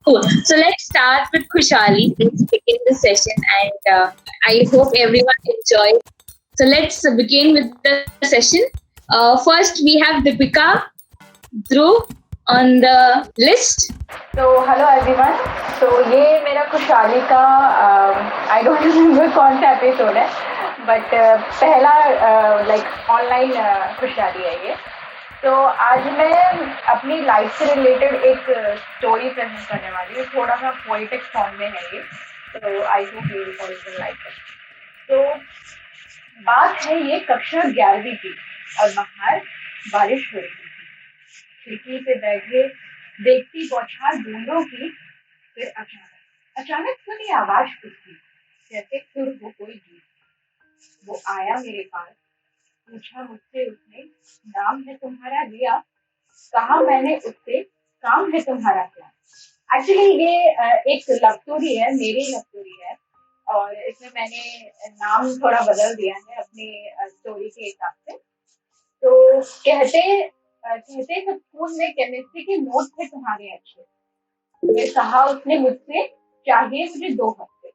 Cool. So let's start with Khushali. Let's begin the session, and I hope everyone enjoys. So let's begin with the session. First, we have Deepika Dhruv on the list. तो hello everyone. तो ये मेरा खुशहाली का I don't remember कौन सा episode है, but पहला लाइक ऑनलाइन खुशहाली है ये। तो आज मैं अपनी लाइफ से रिलेटेड एक स्टोरी प्रेजेंट करने वाली हूँ। थोड़ा सा पोइटिक फॉर्म में है ये, तो I hope you all will like it. तो बात है ये कक्षा 11वीं की, और बाहर बारिश हो रही थी। खिड़की पे बैठे देखती बौछार बूंदों की, फिर अचानक अचानक सुनी आवाज उसकी, जैसे सुर हो कोई गीत। वो आया मेरे पास, पूछा मुझसे उसने, नाम है तुम्हारा रिया? कहा मैंने उससे, काम है तुम्हारा क्या? एक्चुअली ये एक लव स्टोरी है, मेरी लव स्टोरी है, और इसमें मैंने नाम थोड़ा बदल दिया है अपनी स्टोरी के हिसाब से। तो कहते सब स्कूल में केमिस्ट्री के नोट थे तुम्हारे अच्छे। ये कहा उसने मुझसे, चाहिए मुझे 2 हफ्ते।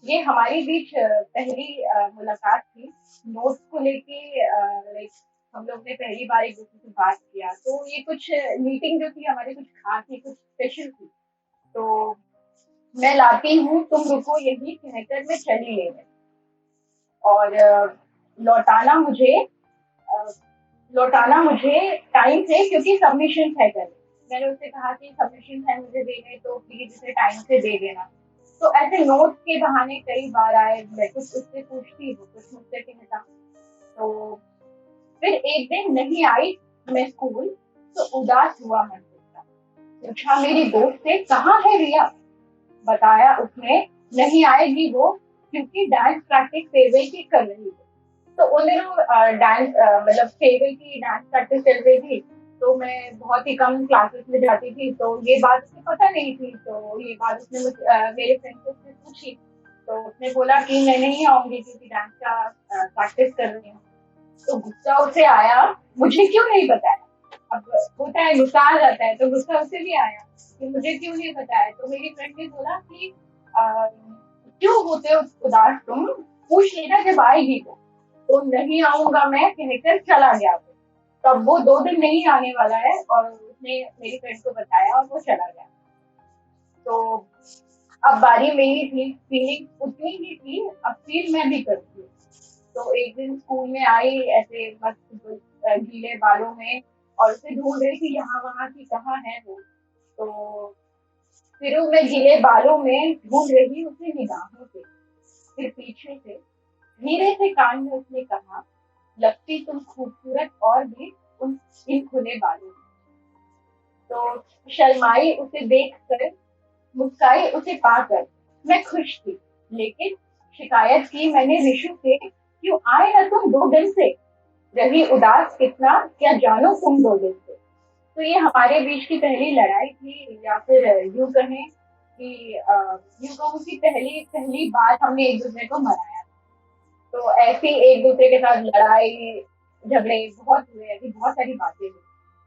ये हमारे बीच पहली मुलाकात थी। नोट्स को लेके लाइक हम लोग ने पहली बार एक दूसरे से बात किया, तो ये कुछ मीटिंग जो थी हमारी कुछ खास थी, कुछ स्पेशल थी। तो मैं लाती हूँ, तुम रुको यही कहकर मैं चली ले गई। और लौटाना मुझे अ, लौटाना मुझे टाइम से, क्योंकि सबमिशन है कल। मैंने उससे कहा कि सबमिशन है मुझे देने, तो प्लीज इसे टाइम से दे देना। तो ऐसे नोट्स के बहाने कई बार आए, मैं कुछ उससे पूछती हूँ, कुछ मुझसे कहता। तो फिर एक दिन नहीं आई मैं स्कूल, तो उदास हुआ मन उसका। पूछा मेरी दोस्त से, कहाँ है रिया? बताया उसने, नहीं आएगी वो, क्योंकि डांस प्रैक्टिस फेयरवेल की कर रही है। तो उन दिनों डांस मतलब फेयरवेल की डांस प्रैक्टिस चल रही थी। तो मैं बहुत ही कम क्लासेस में जाती थी, तो ये बात उसे पता नहीं थी। तो ये बात उसने मेरे फ्रेंड से उसने पूछी। तो उसने बोला कि मैं नहीं आऊंगी क्योंकि डांस का प्रैक्टिस कर रही हूँ। तो गुस्सा उसे आया, मुझे क्यों नहीं बताया? अब होता है गुस्सा आ जाता है, तो गुस्सा उसे भी आया कि मुझे क्यों नहीं बताया। तो मेरी फ्रेंड ने बोला कि क्यों होते हो उदास तुम, पूछ लेना जब आएगी तो नहीं आऊंगा मैं कहकर चला गया वो। तब वो 2 दिन नहीं आने वाला है, और उसने मेरी फ्रेंड को बताया और वो चला गया। तो अब बारी मेरी थी, फीलिंग उतनी ही थी, अब फील मैं भी करती हूँ। तो एक दिन स्कूल में आई ऐसे मस्त गीले बालों में, और उसे ढूंढ रही थी यहाँ वहां की, कहाँ है वो। तो फिर मैं गीले बालों में ढूंढ रही उसे निगाहों से। फिर पीछे से धीरे से कान में उसने कहा, लगती तुम खूबसूरत और भी उन इन खुले बालों में। तो शर्माई उसे देख कर, मुस्काई उसे पाकर, मैं खुश थी। लेकिन शिकायत की मैंने ऋषु से, क्यों आए ना तुम 2 दिन से? रही उदास कितना, क्या जानो तुम 2 दिन से? तो ये हमारे बीच की पहली लड़ाई थी, या फिर यूं कहें कि यूं कहूँ कि पहली पहली बार हमने एक दूसरे को मनाया। तो ऐसे एक दूसरे के साथ लड़ाई झगड़े बहुत हुए, ऐसी बहुत सारी बातें हुई।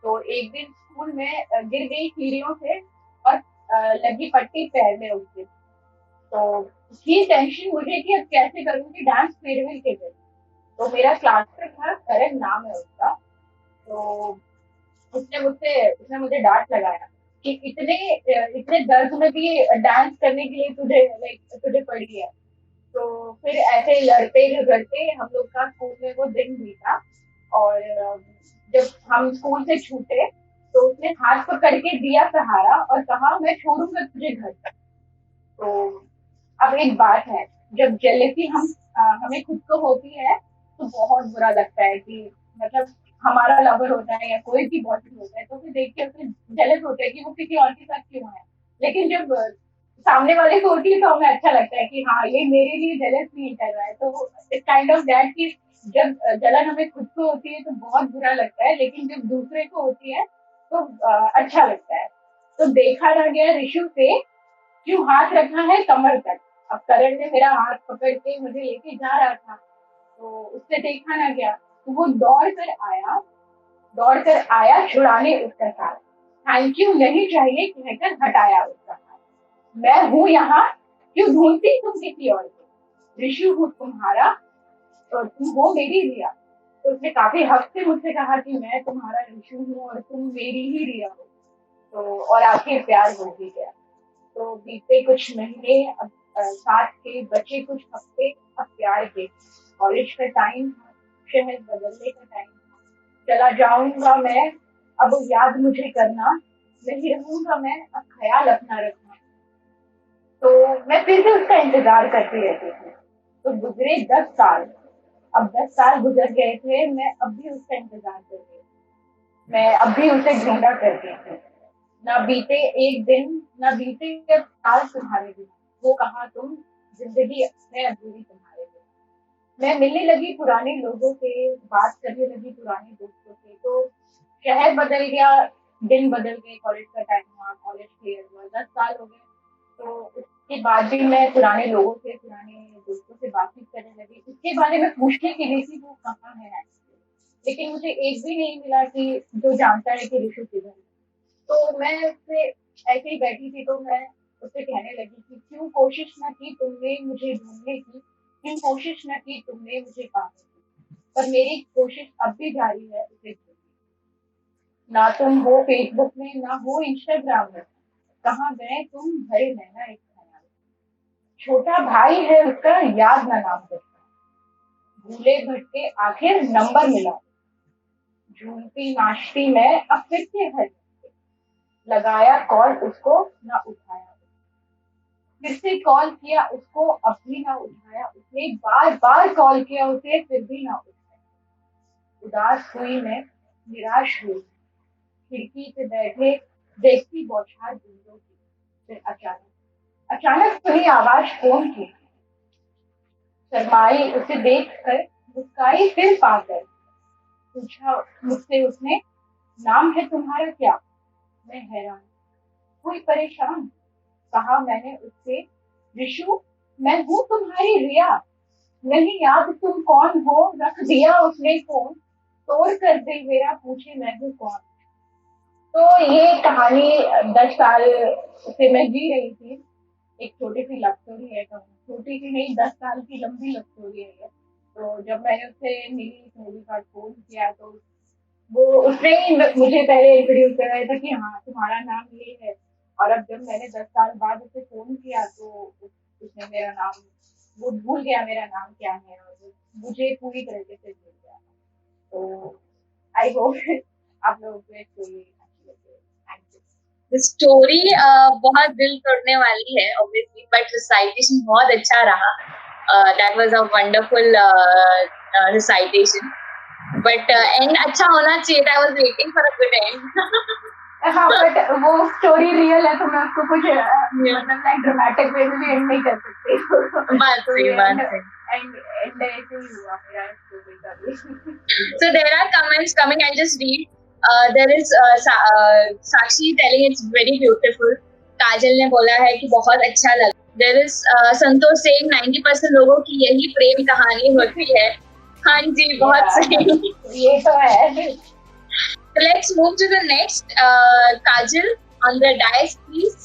तो एक दिन स्कूल में गिर गई सीढ़ियों से, और लगी पट्टी पैर में उसके। तो ये टेंशन मुझे कि अब कैसे करूंगी डांस फेयरवेल के दिन। तो मेरा क्लासमेट था, करण नाम है उसका। तो उसने मुझे डांट लगाया कि इतने दर्द में भी डांस करने के लिए तुझे पड़ी है। तो फिर ऐसे लड़ते झगड़ते हम लोग का स्कूल में वो दिन बीता। और जब हम स्कूल से छूटे, तो उसने हाथ पकड़ के दिया सहारा और कहा, मैं छोड़ूंगा तुझे घर तक। तो अब एक बात है, जब जेलेसी हमें खुद को होती है, तो बहुत बुरा लगता है कि मतलब हमारा लवर होता है या कोई भी बॉयफ्रेंड होता है, तो फिर देख के उसे जेलस होता है कि वो किसी और के साथ क्यों है। लेकिन जब सामने वाले को होती है, तो हमें अच्छा लगता है कि हाँ ये मेरे लिए जेलस फील कर रहा है। तो इट्स काइंड ऑफ दैट कि जब जलन हमें खुद को होती है तो बहुत बुरा लगता है, लेकिन जब दूसरे को होती है तो अच्छा लगता है। तो देखा ना गया ऋषु से, क्यों हाथ रखा है कमर तक। अब करण ने मेरा हाथ पकड़ के मुझे लेके जा रहा था, तो उससे देखा ना गया, तो वो दौड़ कर आया छुड़ाने उसका साथ। थैंक यू नहीं चाहिए कहकर हटाया उसका मैं हूँ यहाँ, क्यों ढूंढती तुम किसी और को? ऋषु हूँ तुम्हारा और तुम हो मेरी रिया। तो उसने काफी हक से मुझसे कहा कि मैं तुम्हारा ऋषु हूँ और तुम मेरी ही रिया हो। तो और आखिर प्यार हो भी गया। तो बीते कुछ महीने, अब साथ के बचे कुछ हफ्ते, अब प्यार के। कॉलेज का टाइम था, शहर बदलने का टाइम था। चला जाऊंगा मैं, अब याद मुझे करना। नहीं रहूंगा मैं, अब ख्याल अपना रखना। तो मैं फिर से उसका इंतजार करती रहती थी। तो गुजरे 10 साल। अब 10 साल गुजर गए थे, मैं अब भी उसका इंतजार कर रही थी। मैं अब भी उसे ढूंढा करती थी। ना बीते एक दिन, ना बीते अब साल तुम्हारे बिना। वो कहा तुम, जिंदगी मैं अधूरी तुम्हारे बिना। मैं मिलने लगी पुराने लोगों से, बात करने लगी पुराने दोस्तों से। तो शहर बदल गया, दिन बदल गए, कॉलेज का टाइम हुआ, कॉलेज क्लियर हुआ, 10 साल हो गए। तो उसके बाद भी मैं पुराने लोगों से, पुराने दोस्तों से बातचीत करने लगी, उसके बारे में पूछने के लिए कि वो कहाँ है। लेकिन मुझे एक भी नहीं मिला कि जो जानता है कि ऋषु किधर है। तो मैं उससे ऐसे ही बैठी थी, तो मैं उससे कहने लगी कि क्यों कोशिश ना की तुमने मुझे ढूंढने की, क्यों कोशिश ना की तुमने मुझे पाने की। पर मेरी कोशिश अब भी जारी है उसे ढूंढने की। ना तुम हो फेसबुक में, ना हो इंस्टाग्राम में। कहाँ गए तुम, भरे नैना एक ख्याल। छोटा भाई है उसका, याद ना नाम रखता। भूले भटके आखिर नंबर मिला। झूमती नाचती मैं अब फिर से हर लगाया कॉल उसको, ना उठाया। फिर से कॉल किया उसको, अब भी ना उठाया। उसने बार बार कॉल किया उसे, फिर भी ना उठाया। उदास हुई मैं, निराश हुई। खिड़की पे बैठे देखती बौछार बूंदों की। फिर अचानक अचानक सुनी आवाज फोन की। शर्माई उसे देख कर, मुस्काई फिर पाकर। पूछा मुझसे उसने, नाम है तुम्हारा क्या? मैं हैरान हुई, परेशान। कहा मैंने उससे, ऋषु मैं हूँ तुम्हारी रिया। नहीं याद तुम कौन हो, रख दिया उसने फोन। तोड़ कर दिल मेरा, पूछे मैं हूँ कौन। तो ये कहानी 10 साल से मैं जी रही थी। एक छोटी सी लव स्टोरी है, तो छोटी सी नहीं, 10 साल की लंबी लव स्टोरी है ये। तो जब मैंने उससे मिली, पहली बार फोन किया, तो वो उसने ही मुझे पहले इंट्रोड्यूस कराया था कि हाँ तुम्हारा नाम ये है। और अब जब मैंने 10 साल बाद उसे फोन किया, तो उसने मेरा नाम, वो भूल गया मेरा नाम क्या है, और मुझे पूरी तरीके से भूल गया। तो आई होप आप लोगों को ये स्टोरी अच्छी लगे। Thank you. The story बहुत दिल तोड़ने वाली है obviously, but recitation बहुत अच्छा रहा. That was a wonderful recitation. But end अच्छा होना चाहिए था. I was waiting for a good end. हाँ, बट वो स्टोरी रियल है, तो मैं उसको कुछ मतलब लाइक ड्रामेटिक वे में भी एंड नहीं कर सकती। बात तो सही, ये बात एंड सही. एंड ऐसे ही हुआ मेरा स्टोरी का भी। So there are comments coming. I'll just read. There is Sakshi telling it's very beautiful. काजल ने बोला है कि बहुत अच्छा लगा. There is संतोष saying 90% लोगों की यही प्रेम कहानी होती है. हाँ जी, बहुत सही. ये तो है. So let's move to the next. Kajal on the dais, please.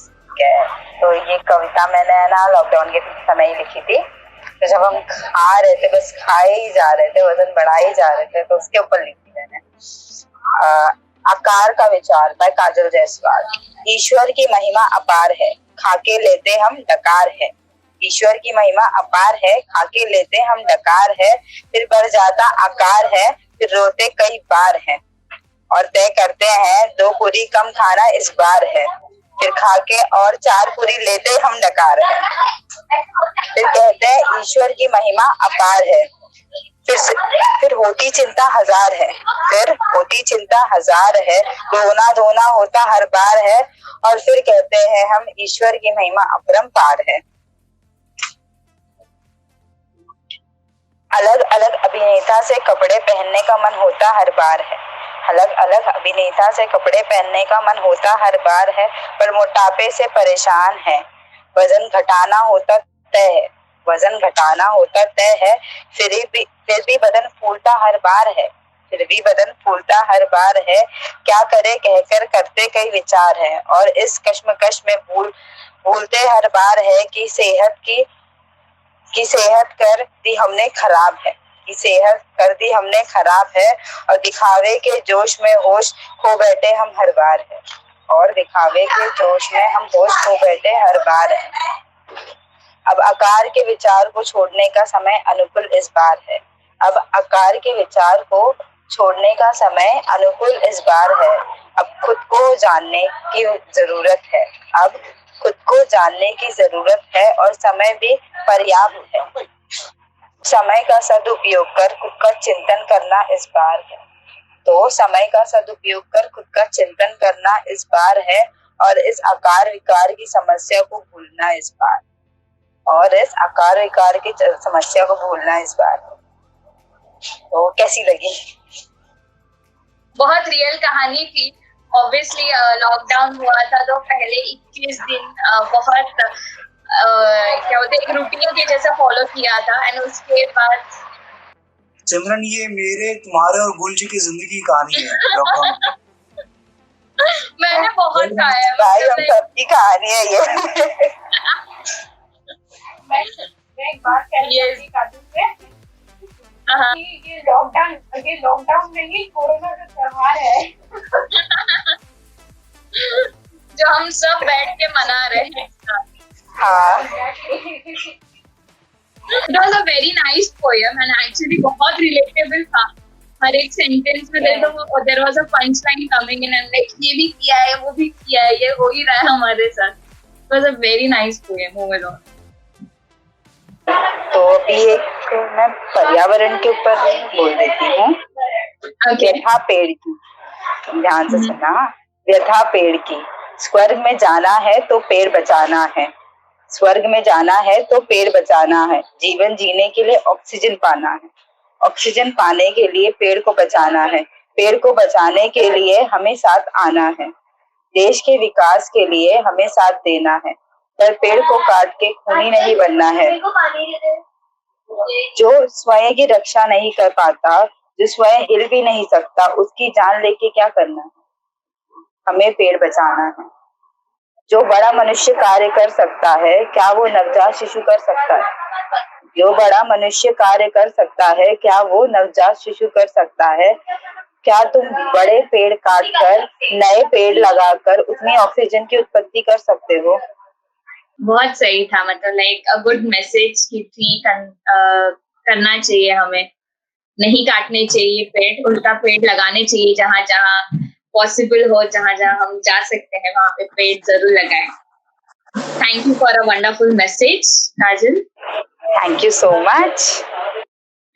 तो ये कविता मैंने ना लॉकडाउन के समय ही लिखी थी. तो जब हम खा रहे थे, बस खाए ही जा रहे थे, वजन बढ़ा ही जा रहे थे, तो उसके ऊपर लिखी मैंने. आकार का विचार था काजल जायसवाल. ईश्वर की महिमा अपार है, खाके लेते हम डकार है. ईश्वर की महिमा अपार है, खाके लेते हम डकार है. फिर बढ़ जाता आकार है, फिर रोते कई बार है. और तय करते हैं 2 पूरी कम खाना इस बार है. फिर खाके और 4 पूरी लेते हम डकार है. फिर कहते हैं ईश्वर की महिमा अपार है. फिर होती चिंता हजार है. फिर होती चिंता हजार है, रोना धोना होता हर बार है. और फिर कहते हैं हम ईश्वर की महिमा अपरंपार है. अलग अलग अभिनेता से कपड़े पहनने का मन होता हर बार है. अलग अलग अभिनेता से कपड़े पहनने का मन होता हर बार है. पर मोटापे से परेशान है, वजन घटाना होता तय है. वजन घटाना होता तय है. फिर भी बदन फूलता हर बार है. फिर भी बदन फूलता हर बार है. क्या करे कहकर करते कई विचार है. और इस कश्मकश में भूलते हर बार है कि सेहत कर दी हमने खराब है, कि सेहत कर दी हमने खराब है, और दिखावे के जोश में होश खो बैठे हम हर बार है, और दिखावे के जोश में हम होश खो बैठे हर बार है। अब आकार के विचार को छोड़ने का समय अनुकूल इस बार है, अब आकार के विचार को छोड़ने का समय अनुकूल इस बार है। अब खुद को जानने की जरूरत है, अब खुद को जानने की जरूरत है, और समय भी पर्याप्त है। समय का सदुपयोग कर खुद का चिंतन करना इस बार है, तो समय का सदुपयोग कर खुद का चिंतन करना इस बार है, और इस आकार विकार की समस्या को भूलना इस बार, और इस आकार विकार की समस्या को भूलना इस बार। तो कैसी लगी? बहुत रियल कहानी थी। ऑब्वियसली लॉकडाउन हुआ था तो पहले 21 दिन बहुत क्या बोलते एक रूटीन के जैसा फॉलो किया था, एंड उसके बाद सिमरन ये मेरे तुम्हारे और गुल जी की जिंदगी की कहानी है लॉकडाउन। मैंने बहुत खाया भाई हम सबकी कहानी है ये। मैं एक बात कहना चाहती काजल से कि ये लॉकडाउन नहीं, कोरोना का त्योहार है जो हम सब बैठ के मना रहे हैं। हाँ, It was a very nice poem and actually बहुत relatable था। हर एक सेंटेंस में there was a punchline coming in and like ये भी किया है, वो भी किया है, ये हो ही रहा है हमारे साथ। It was a very nice poem overall। तो अभी एक मैं पर्यावरण के ऊपर बोल देती हूँ। व्यथा पेड़ की, ध्यान से सुना, व्यथा पेड़ की। स्वर्ग में जाना है तो पेड़ बचाना है, स्वर्ग में जाना है तो पेड़ बचाना है। जीवन जीने के लिए ऑक्सीजन पाना है, ऑक्सीजन पाने के लिए पेड़ को बचाना है, पेड़ को बचाने के लिए हमें साथ आना है। देश के विकास के लिए हमें साथ देना है, पर पेड़ को काट के खूनी नहीं बनना है। जो स्वयं की रक्षा नहीं कर पाता, जो स्वयं हिल भी नहीं सकता, उसकी जान लेके क्या करना है? हमें पेड़ बचाना है। जो बड़ा मनुष्य कार्य कर सकता है, क्या वो नवजात शिशु कर सकता है? जो बड़ा मनुष्य कार्य कर सकता है, क्या वो नवजात शिशु कर सकता है? क्या तुम बड़े पेड़ काट कर नए पेड़ लगाकर उतनी ऑक्सीजन की उत्पत्ति कर सकते हो? बहुत सही था, मतलब लाइक अ गुड मैसेज की थी। करना चाहिए हमें, नहीं काटने चाहिए पेड़, उल्टा पेड़ लगाने चाहिए। जहाँ जहाँ पॉसिबल हो, जहाँ जहाँ हम जा सकते हैं वहाँ पे पेड़ जरूर लगाएं। Thank you for a wonderful message Kajal. Thank you so much.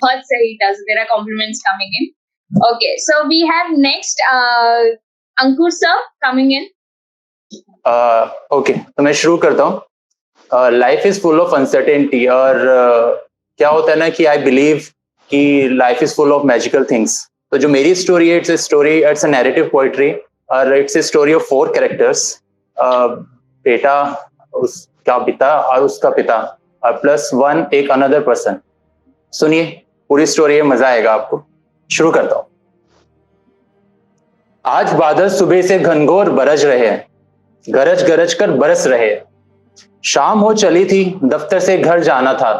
बहुत सही था, there are compliments coming in. Okay, so we have next Ankur sir coming in. Okay, तो मैं शुरू करता हूँ। Life is full of uncertainty, और क्या होता है ना कि आई बिलीव कि life is full of magical things. तो जो मेरी स्टोरी है, इट्स अ नैरेटिव पोएट्री, और it's a story of 4 characters. बेटा, उसका पिता और उसका पिता, और प्लस 1 एक अनदर पर्सन। सुनिए पूरी स्टोरी है, मजा आएगा आपको। शुरू करता हूँ। आज बादल सुबह से घनघोर बरस रहे हैं, गरज गरज कर बरस रहे। शाम हो चली थी, दफ्तर से घर जाना था,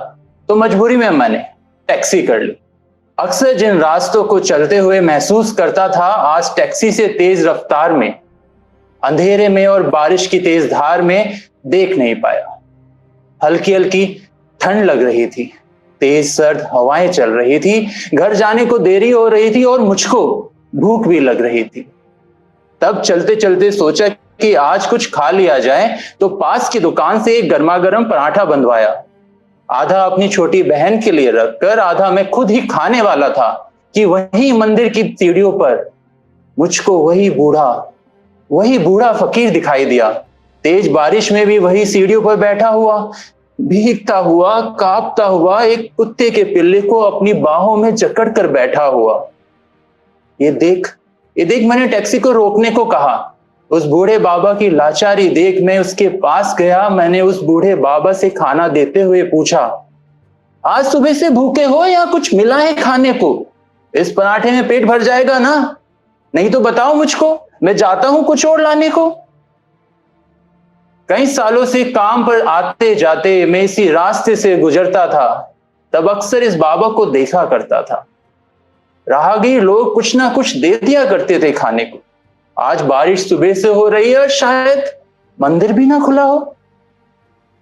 तो मजबूरी में मैंने टैक्सी कर ली। अक्सर जिन रास्तों को चलते हुए महसूस करता था, आज टैक्सी से तेज रफ्तार में, अंधेरे में और बारिश की तेज धार में देख नहीं पाया। हल्की हल्की ठंड लग रही थी, तेज सर्द हवाएं चल रही थी, घर जाने को देरी हो रही थी और मुझको भूख भी लग रही थी। तब चलते चलते सोचा कि आज कुछ खा लिया जाए, तो पास की दुकान से एक गर्मा गर्म पराठा बंधवाया। आधा अपनी छोटी बहन के लिए रखकर आधा मैं खुद ही खाने वाला था कि वही मंदिर की सीढ़ियों पर मुझको वही बूढ़ा फकीर दिखाई दिया। तेज बारिश में भी वही सीढ़ियों पर बैठा हुआ, भीगता हुआ, कांपता हुआ, एक कुत्ते के पिल्ले को अपनी बाहों में जकड़ कर बैठा हुआ। ये देख मैंने टैक्सी को रोकने को कहा। उस बूढ़े बाबा की लाचारी देख मैं उसके पास गया। मैंने उस बूढ़े बाबा से खाना देते हुए पूछा, आज सुबह से भूखे हो या कुछ मिला है खाने को? इस पराठे में पेट भर जाएगा ना? नहीं तो बताओ मुझको, मैं जाता हूं कुछ और लाने को। कई सालों से काम पर आते जाते मैं इसी रास्ते से गुजरता था, तब अक्सर इस बाबा को देखा करता था। राहगीर लोग कुछ ना कुछ दे दिया करते थे खाने को। आज बारिश सुबह से हो रही है और शायद मंदिर भी ना खुला हो।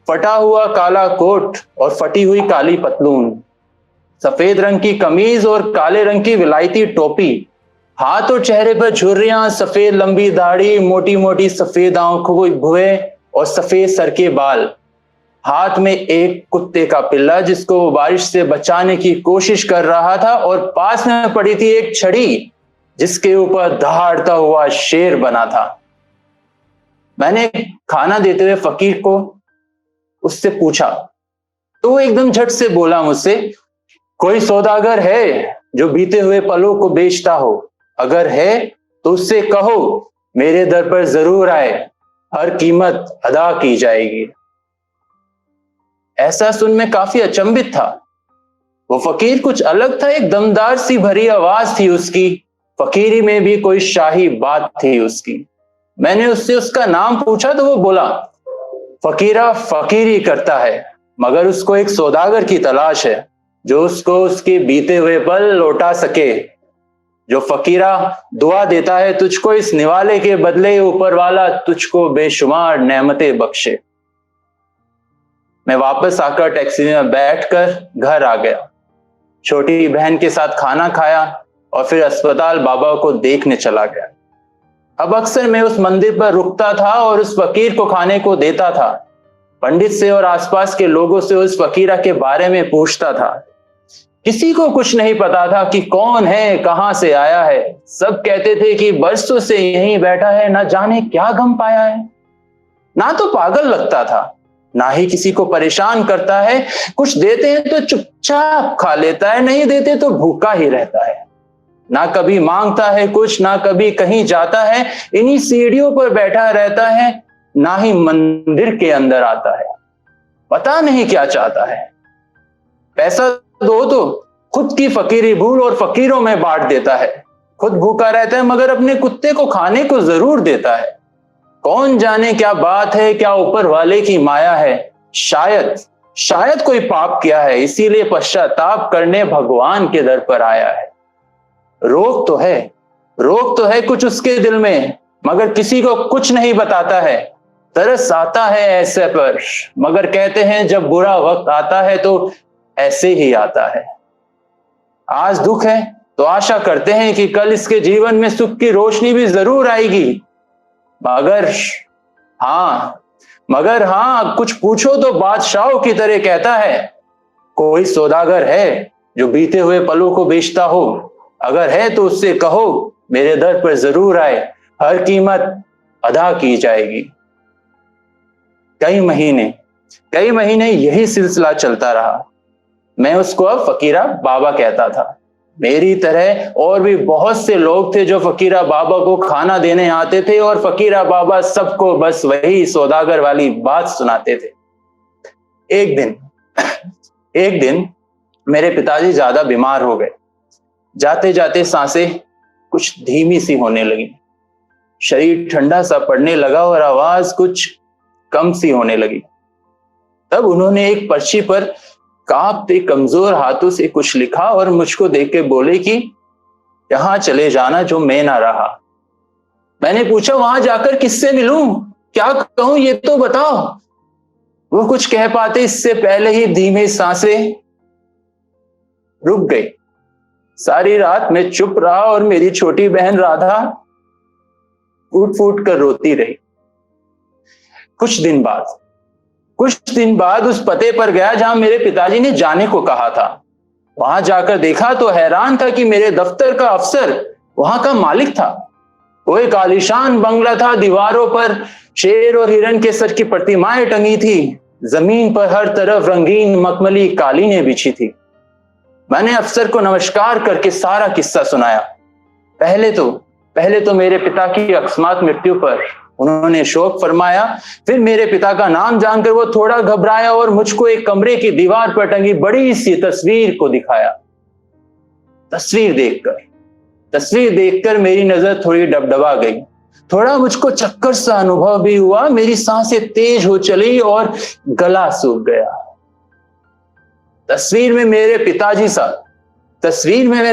फटा हुआ काला कोट और फटी हुई काली पतलून, सफेद रंग की कमीज और काले रंग की विलायती टोपी, हाथ और चेहरे पर झुर्रियां, सफेद लंबी दाढ़ी, मोटी मोटी सफेद आंखों के भुए और सफेद सर के बाल, हाथ में एक कुत्ते का पिल्ला जिसको वो बारिश से बचाने की कोशिश कर रहा था, और पास में पड़ी थी एक छड़ी जिसके ऊपर दहाड़ता हुआ शेर बना था। मैंने खाना देते हुए फकीर को उससे पूछा तो वो एकदम झट से बोला मुझसे, कोई सौदागर है जो बीते हुए पलों को बेचता हो? अगर है तो उससे कहो मेरे दर पर जरूर आए, हर कीमत अदा की जाएगी। ऐसा सुन मैं काफी अचंभित था। वो फकीर कुछ अलग था, एक दमदार सी भरी आवाज थी उसकी, फकीरी में भी कोई शाही बात थी उसकी। मैंने उससे उसका नाम पूछा तो वो बोला, फकीरा फकीरी करता है मगर उसको एक सौदागर की तलाश है जो उसको उसके बीते हुए पल लौटा सके। जो फकीरा दुआ देता है तुझको इस निवाले के बदले ऊपर वाला तुझको बेशुमार नेमतें बख्शे। मैं वापस आकर टैक्सी में बैठकर घर आ गया, छोटी बहन के साथ खाना खाया और फिर अस्पताल बाबा को देखने चला गया। अब अक्सर मैं उस मंदिर पर रुकता था और उस फकीर को खाने को देता था। पंडित से और आसपास के लोगों से उस फकीरा के बारे में पूछता था। किसी को कुछ नहीं पता था कि कौन है, कहां से आया है। सब कहते थे कि बरसों से यहीं बैठा है, ना जाने क्या गम पाया है। ना तो पागल लगता था, ना ही किसी को परेशान करता है। कुछ देते हैं तो चुपचाप खा लेता है, नहीं देते तो भूखा ही रहता है। ना कभी मांगता है कुछ, ना कभी कहीं जाता है, इन्हीं सीढ़ियों पर बैठा रहता है, ना ही मंदिर के अंदर आता है। पता नहीं क्या चाहता है। पैसा दो तो खुद की फकीरी भूल और फकीरों में बांट देता है। खुद भूखा रहता है मगर अपने कुत्ते को खाने को जरूर देता है। कौन जाने क्या बात है, क्या ऊपर वाले की माया है। शायद कोई पाप किया है, इसीलिए पश्चाताप करने भगवान के दर पर आया है। रोग तो है कुछ उसके दिल में, मगर किसी को कुछ नहीं बताता है। तरस आता है ऐसे पर, मगर कहते हैं जब बुरा वक्त आता है तो ऐसे ही आता है। आज दुख है तो आशा करते हैं कि कल इसके जीवन में सुख की रोशनी भी जरूर आएगी। मगर हाँ, कुछ पूछो तो बादशाहों की तरह कहता है, कोई सौदागर है जो बीते हुए पलों को बेचता हो? अगर है तो उससे कहो मेरे दर पर जरूर आए, हर कीमत अदा की जाएगी। कई महीने यही सिलसिला चलता रहा। मैं उसको अब फकीरा बाबा कहता था। मेरी तरह और भी बहुत से लोग थे जो फकीरा बाबा को खाना देने आते थे और फकीरा बाबा सबको बस वही सौदागर वाली बात सुनाते थे। एक दिन मेरे पिताजी ज्यादा बीमार हो गए। जाते जाते सांसें कुछ धीमी सी होने लगी, शरीर ठंडा सा पड़ने लगा और आवाज कुछ कम सी होने लगी। तब उन्होंने एक पर्ची पर कांपते कमजोर हाथों से कुछ लिखा और मुझको देख के बोले कि यहां चले जाना जो मैं ना रहा। मैंने पूछा वहां जाकर किससे मिलूं, क्या कहूं, ये तो बताओ। वो कुछ कह पाते इससे पहले ही धीमे सांसें रुक गई। सारी रात मैं चुप रहा और मेरी छोटी बहन राधा फूट फूट कर रोती रही। कुछ दिन बाद उस पते पर गया जहां मेरे पिताजी ने जाने को कहा था। वहां जाकर देखा तो हैरान था कि मेरे दफ्तर का अफसर वहां का मालिक था। वो एक आलीशान बंगला था, दीवारों पर शेर और हिरन के सर की प्रतिमाएं टंगी थी, जमीन पर हर तरफ रंगीन मखमली कालीनें बिछी थी। मैंने अफसर को नमस्कार करके सारा किस्सा सुनाया। पहले तो मेरे पिता की अकस्मात मृत्यु पर उन्होंने शोक फरमाया, फिर मेरे पिता का नाम जानकर वो थोड़ा घबराया और मुझको एक कमरे की दीवार पर टंगी बड़ी सी तस्वीर को दिखाया। तस्वीर देखकर मेरी नजर थोड़ी डबडबा गई। थोड़ा मुझको चक्कर सा अनुभव भी हुआ, मेरी सांसें तेज हो चली और गला सूख गया। तस्वीर में मेरे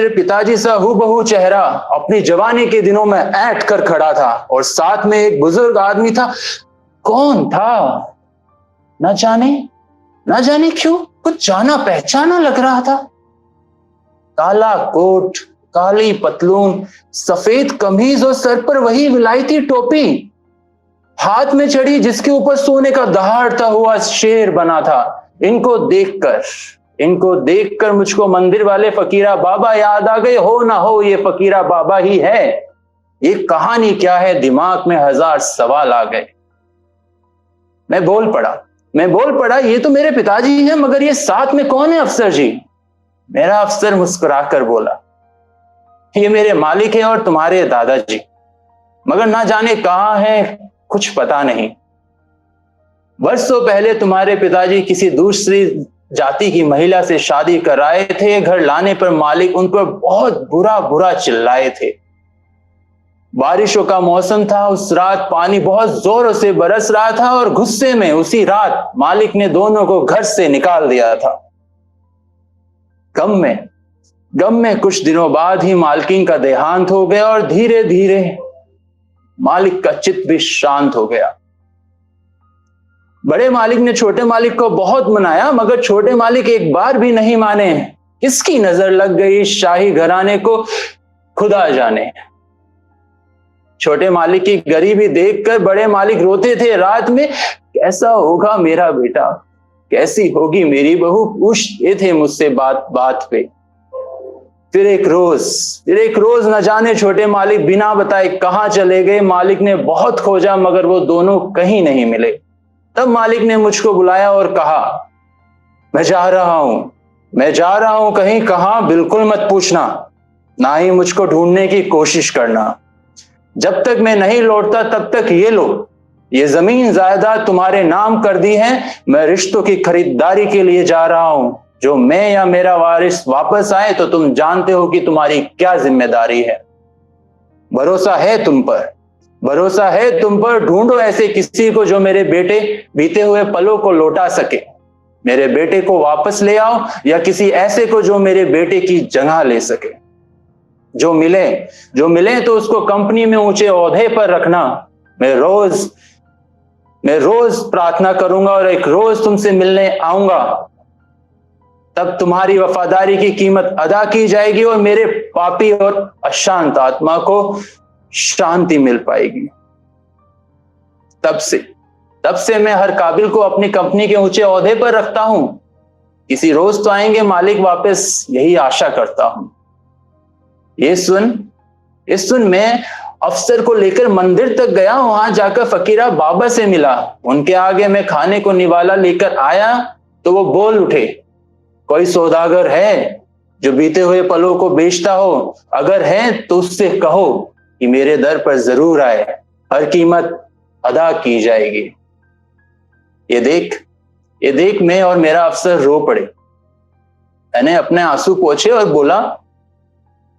पिताजी सा हूबहू चेहरा अपनी जवानी के दिनों में ऐंठ कर खड़ा था और साथ में एक बुजुर्ग आदमी था। कौन था? न जाने क्यों कुछ जाना पहचाना लग रहा था। काला कोट, काली पतलून, सफेद कमीज और सर पर वही विलायती टोपी, हाथ में चढ़ी जिसके ऊपर सोने का दहाड़ता हुआ शेर बना था। इनको देखकर मुझको मंदिर वाले फकीरा बाबा याद आ गए। हो ना हो ये फकीरा बाबा ही है। ये कहानी क्या है? दिमाग में हजार सवाल आ गए। मैं बोल पड़ा, ये तो मेरे पिताजी हैं, मगर ये साथ में कौन है अफसर जी? मेरा अफसर मुस्कुराकर बोला, ये मेरे मालिक है और तुम्हारे दादाजी, मगर ना जाने कहां है, कुछ पता नहीं। वर्षों पहले तुम्हारे पिताजी किसी दूसरी जाति की महिला से शादी कराए थे। घर लाने पर मालिक उन पर बहुत बुरा चिल्लाए थे। बारिशों का मौसम था। उस रात पानी बहुत जोरों से बरस रहा था और गुस्से में उसी रात मालिक ने दोनों को घर से निकाल दिया था। गम में कुछ दिनों बाद ही मालकिन का देहांत हो गया और धीरे धीरे मालिक का चित्त भी शांत हो गया। बड़े मालिक ने छोटे मालिक को बहुत मनाया, मगर छोटे मालिक एक बार भी नहीं माने। किसकी नजर लग गई शाही घराने को, खुदा जाने। छोटे मालिक की गरीबी देखकर बड़े मालिक रोते थे रात में, कैसा होगा मेरा बेटा, कैसी होगी मेरी बहू, पूछते थे मुझसे बात पे। फिर एक रोज न जाने छोटे मालिक बिना बताए कहां चले गए। मालिक ने बहुत खोजा मगर वो दोनों कहीं नहीं मिले। तब मालिक ने मुझको बुलाया और कहा, मैं जा रहा हूं कहीं, कहां बिल्कुल मत पूछना, ना ही मुझको ढूंढने की कोशिश करना। जब तक मैं नहीं लौटता तब तक ये लो, ये जमीन जायदाद तुम्हारे नाम कर दी है। मैं रिश्तों की खरीदारी के लिए जा रहा हूं। जो मैं या मेरा वारिस वापस आए तो तुम जानते हो कि तुम्हारी क्या जिम्मेदारी है। भरोसा है तुम पर। ढूंढो ऐसे किसी को जो मेरे बेटे बीते हुए पलों को लौटा सके। मेरे बेटे को वापस ले आओ या किसी ऐसे को जो मेरे बेटे की जगह ले सके। जो मिले तो उसको कंपनी में ऊंचे ओहदे पर रखना। मैं रोज प्रार्थना करूंगा और एक रोज तुमसे मिलने आऊंगा। तब तुम्हारी वफादारी की कीमत अदा की जाएगी और मेरे पापी और अशांत आत्मा को शांति मिल पाएगी। तब से मैं हर काबिल को अपनी कंपनी के ऊंचे ओहदे पर रखता हूं। किसी रोज तो आएंगे मालिक वापस, यही आशा करता हूं। ये सुन मैं अफसर को लेकर मंदिर तक गया। वहां जाकर फकीरा बाबा से मिला। उनके आगे मैं खाने को निवाला लेकर आया तो वो बोल उठे, कोई सौदागर है जो बीते हुए पलों को बेचता हो? अगर है तो उससे कहो कि मेरे दर पर जरूर आए, हर कीमत अदा की जाएगी। ये देख मैं और मेरा अफसर रो पड़े। मैंने अपने आंसू पोंछे और बोला,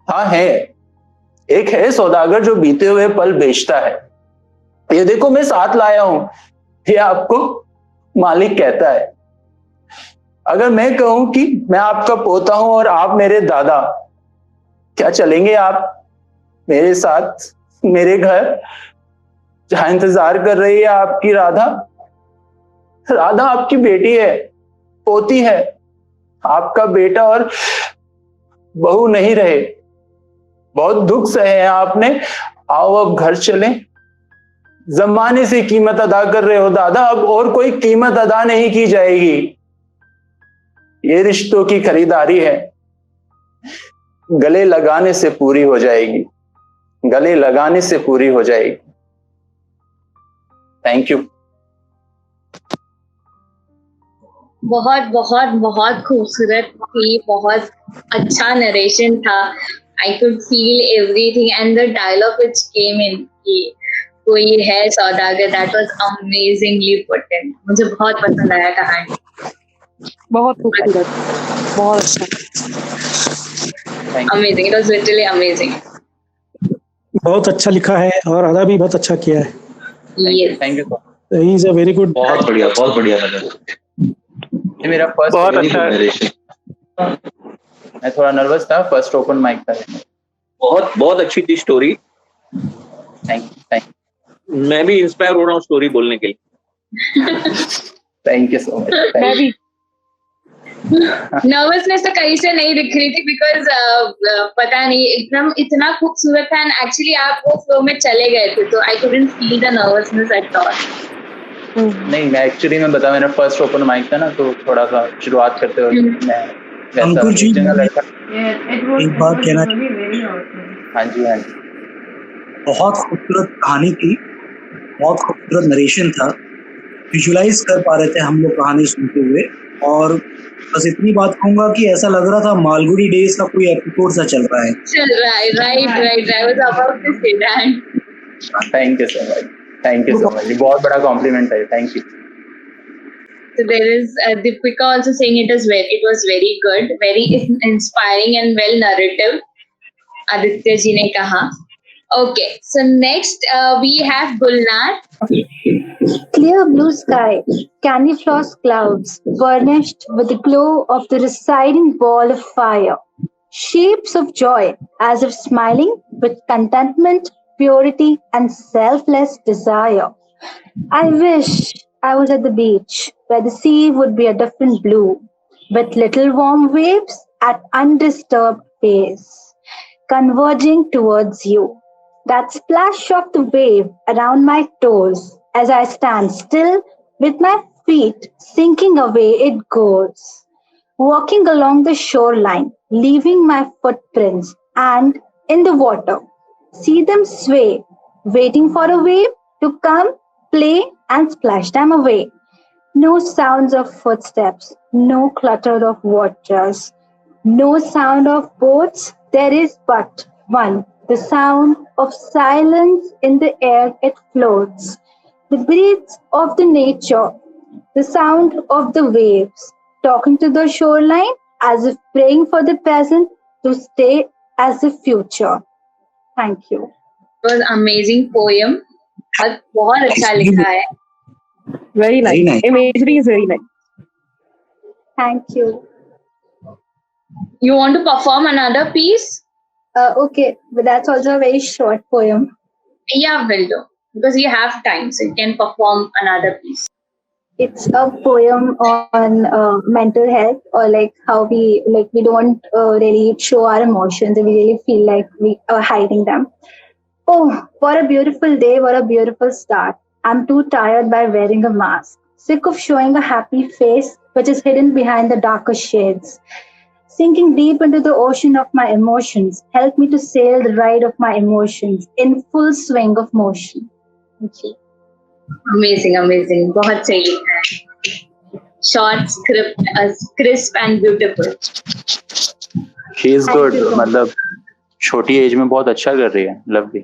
हाँ है, एक है सौदागर जो बीते हुए पल बेचता है। ये देखो मैं साथ लाया हूं, ये आपको मालिक कहता है। अगर मैं कहूं कि मैं आपका पोता हूं और आप मेरे दादा, क्या चलेंगे आप मेरे साथ मेरे घर, जहां इंतजार कर रही है आपकी राधा? राधा आपकी बेटी है, पोती है। आपका बेटा और बहू नहीं रहे, बहुत दुख सहे हैं आपने। आओ अब घर चलें। जमाने से कीमत अदा कर रहे हो दादा, अब और कोई कीमत अदा नहीं की जाएगी। ये रिश्तों की खरीदारी है, गले लगाने से पूरी हो जाएगी। Thank you. बहुत बहुत बहुत खूबसूरत थी, बहुत अच्छा नरेशन था। I could feel everything and the dialogue which came in कि कोई है सौदागर, that was amazingly put in. मुझे बहुत पसंद आया कहानी। बहुत खूबसूरत, बहुत अच्छा, amazing. It was literally amazing. बहुत अच्छा लिखा है और अदा भी बहुत अच्छा किया है। Yes. Thank you. He is a very good. बहुत बढ़िया लगा। ये मेरा फर्स्ट बहुत अच्छा मैं थोड़ा नर्वस था, फर्स्ट ओपन माइक था। बहुत अच्छी थी स्टोरी। थैंक मैं भी इंस्पायर हो रहा हूँ स्टोरी बोलने के लिए। You so much. मैं भी नर्वसनेस तो कहीं से नहीं दिख रही थी बिकॉज पता नहीं एकदम इतना खूबसूरत था एंड एक्चुअली आप वो फ्लो में चले गए थे तो I couldn't feel the nervousness at all. नहीं, मैं एक्चुअली मैं बता, मेरा फर्स्ट ओपन माइक था ना, तो थोड़ा सा शुरुआत करते वक्त मैं अंकुर जी, लड़का। एक बात कहना, हाँ जी हाँ जी, बहुत खूबसूरत कहानी थी, बहुत खूबसूरत नरेशन था, विजुलाइज कर पा रहे थे हम लोग कहानी सुनते हुए। और बस इतनी बात कहूंगा कि ऐसा लग रहा था मालगुडी डेज का कोई एपिसोड सा चल रहा है। Right I was about to say that. Thank you so much, बहुत बड़ा कॉम्प्लीमेंट है, thank you. So there is Deepika also saying it was very good, very inspiring and well narrative. Aditya ji ne kaha. Okay, so next we have Gulnar. Clear blue sky, candy floss clouds, burnished with the glow of the receding ball of fire. Shapes of joy, as if smiling with contentment, purity, and selfless desire. I wish I was at the beach, where the sea would be a different blue, with little warm waves at undisturbed pace, converging towards you. That splash of the wave around my toes as I stand still with my feet sinking away it goes, walking along the shoreline, leaving my footprints and in the water. See them sway, waiting for a wave to come, play and splash them away. No sounds of footsteps, no clutter of waters, no sound of boats. There is but one, the sound of silence. In the air it floats, the breaths of the nature, the sound of the waves, talking to the shoreline as if praying for the present to stay as the future. Thank you. It was amazing poem. बहुत अच्छा लिखा है. very nice. Imagery is very nice. Thank you. You want to perform another piece? Okay, but that's also a very short poem. Yeah, will do. Because you have time, so you can perform another piece. It's a poem on mental health, or like how we don't really show our emotions and we really feel like we are hiding them. Oh, what a beautiful day, what a beautiful start. I'm too tired by wearing a mask, sick of showing a happy face which is hidden behind the darker shades. Sinking deep into the ocean of my emotions, help me to sail the ride of my emotions in full swing of motion. Thank you. Amazing. बहुत सही लिखा है. Short, crisp and beautiful. She is good. मतलब छोटी as में बहुत अच्छा कर रही है. Lovely.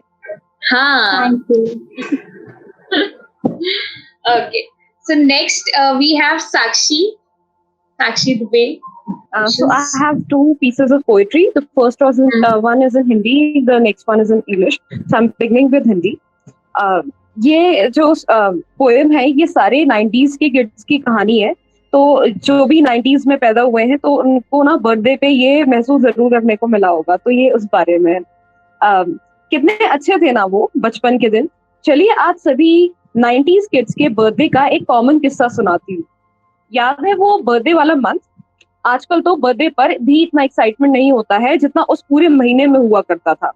हाँ. Thank you. Okay. So next we have Sakshi Dubey. So I have two pieces of poetry. The first one is in Hindi. The next one is in English. So I'm beginning with Hindi. ये जो poem है ये सारे 90s के kids की कहानी है. तो जो भी 90s में पैदा हुए हैं तो उनको ना बर्थडे पे ये महसूस जरूर करने को मिला होगा. तो ये उस बारे में कितने अच्छे थे ना वो बचपन के दिन. चलिए आज सभी 90s किड्स के बर्थडे का एक कॉमन किस्सा सुनाती हूँ. याद है वो बर्थडे वाला मंथ. आजकल तो बर्थडे पर भी इतना एक्साइटमेंट नहीं होता है जितना उस पूरे महीने में हुआ करता था.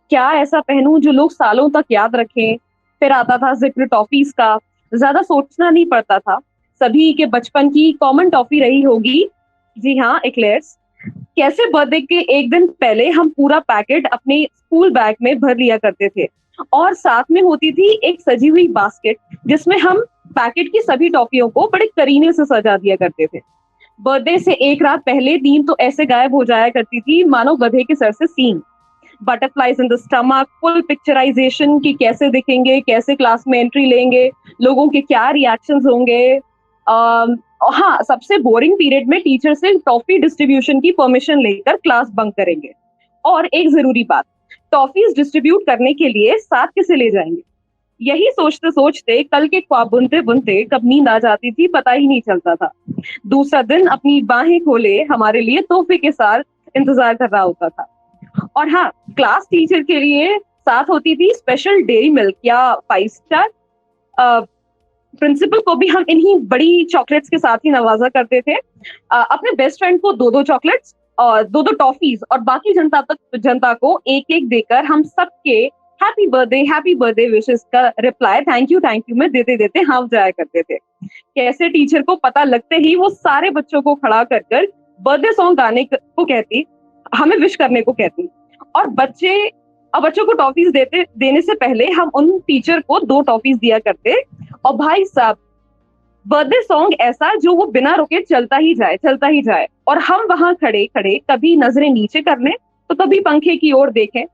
क्या ऐसा पहनूं जो लोग सालों तक याद रखें. फिर आता था जिक्र टॉफीज का. ज्यादा सोचना नहीं पड़ता था. सभी के बचपन की कॉमन टॉफी रही होगी. जी हाँ, एक्लेयर्स. कैसे बर्थडे के एक दिन पहले हम पूरा पैकेट अपने स्कूल बैग में भर लिया करते थे और साथ में होती थी एक सजी हुई बास्केट जिसमें हम पैकेट की सभी टॉफियों को बड़े करीने से सजा दिया करते थे. बर्थडे से एक रात पहले नींद तो ऐसे गायब हो जाया करती थी मानो गधे के सर से सींग. Butterflies in the stomach, full picturization कि कैसे दिखेंगे, कैसे क्लास में एंट्री लेंगे, लोगों के क्या रिएक्शंस होंगे. हाँ, सबसे बोरिंग पीरियड में टीचर से टॉफी डिस्ट्रीब्यूशन की परमिशन लेकर क्लास बंक करेंगे. और एक जरूरी बात, टॉफीज डिस्ट्रीब्यूट करने के लिए साथ कैसे ले जाएंगे? यही सोचते सोचते कल के ख्वाब बुनते बुनते कब नींद आ जाती थी पता ही नहीं चलता था। दूसरा दिन अपनी बाहें खोले हमारे लिए तोहफे के साथ इंतजार कर रहा होता था। और हाँ, क्लास टीचर के लिए साथ होती थी स्पेशल डेयरी मिल्क या 5 स्टार। प्रिंसिपल को भी हम इन्हीं बड़ी चॉकलेट्स के साथ ही नवाजा करते थे। अपने बेस्ट फ्रेंड को 2-2 चॉकलेट्स और 2-2 टॉफीज और बाकी जनता को एक एक देकर हम सबके हैप्पी बर्थडे विशेस का रिप्लाई थैंक यू में देते देते हम जाया करते थे। कैसे टीचर को पता लगते ही वो सारे बच्चों को खड़ा कर बर्थडे सॉन्ग गाने को कहती, हमें विश करने को कहती। और बच्चों को टॉफीज देने से पहले हम उन टीचर को 2 टॉफीज दिया करते। और भाई साहब, बर्थडे सॉन्ग ऐसा जो वो बिना रुके चलता ही जाए और हम वहां खड़े कभी नजरें नीचे कर लें तो कभी पंखे की ओर देखें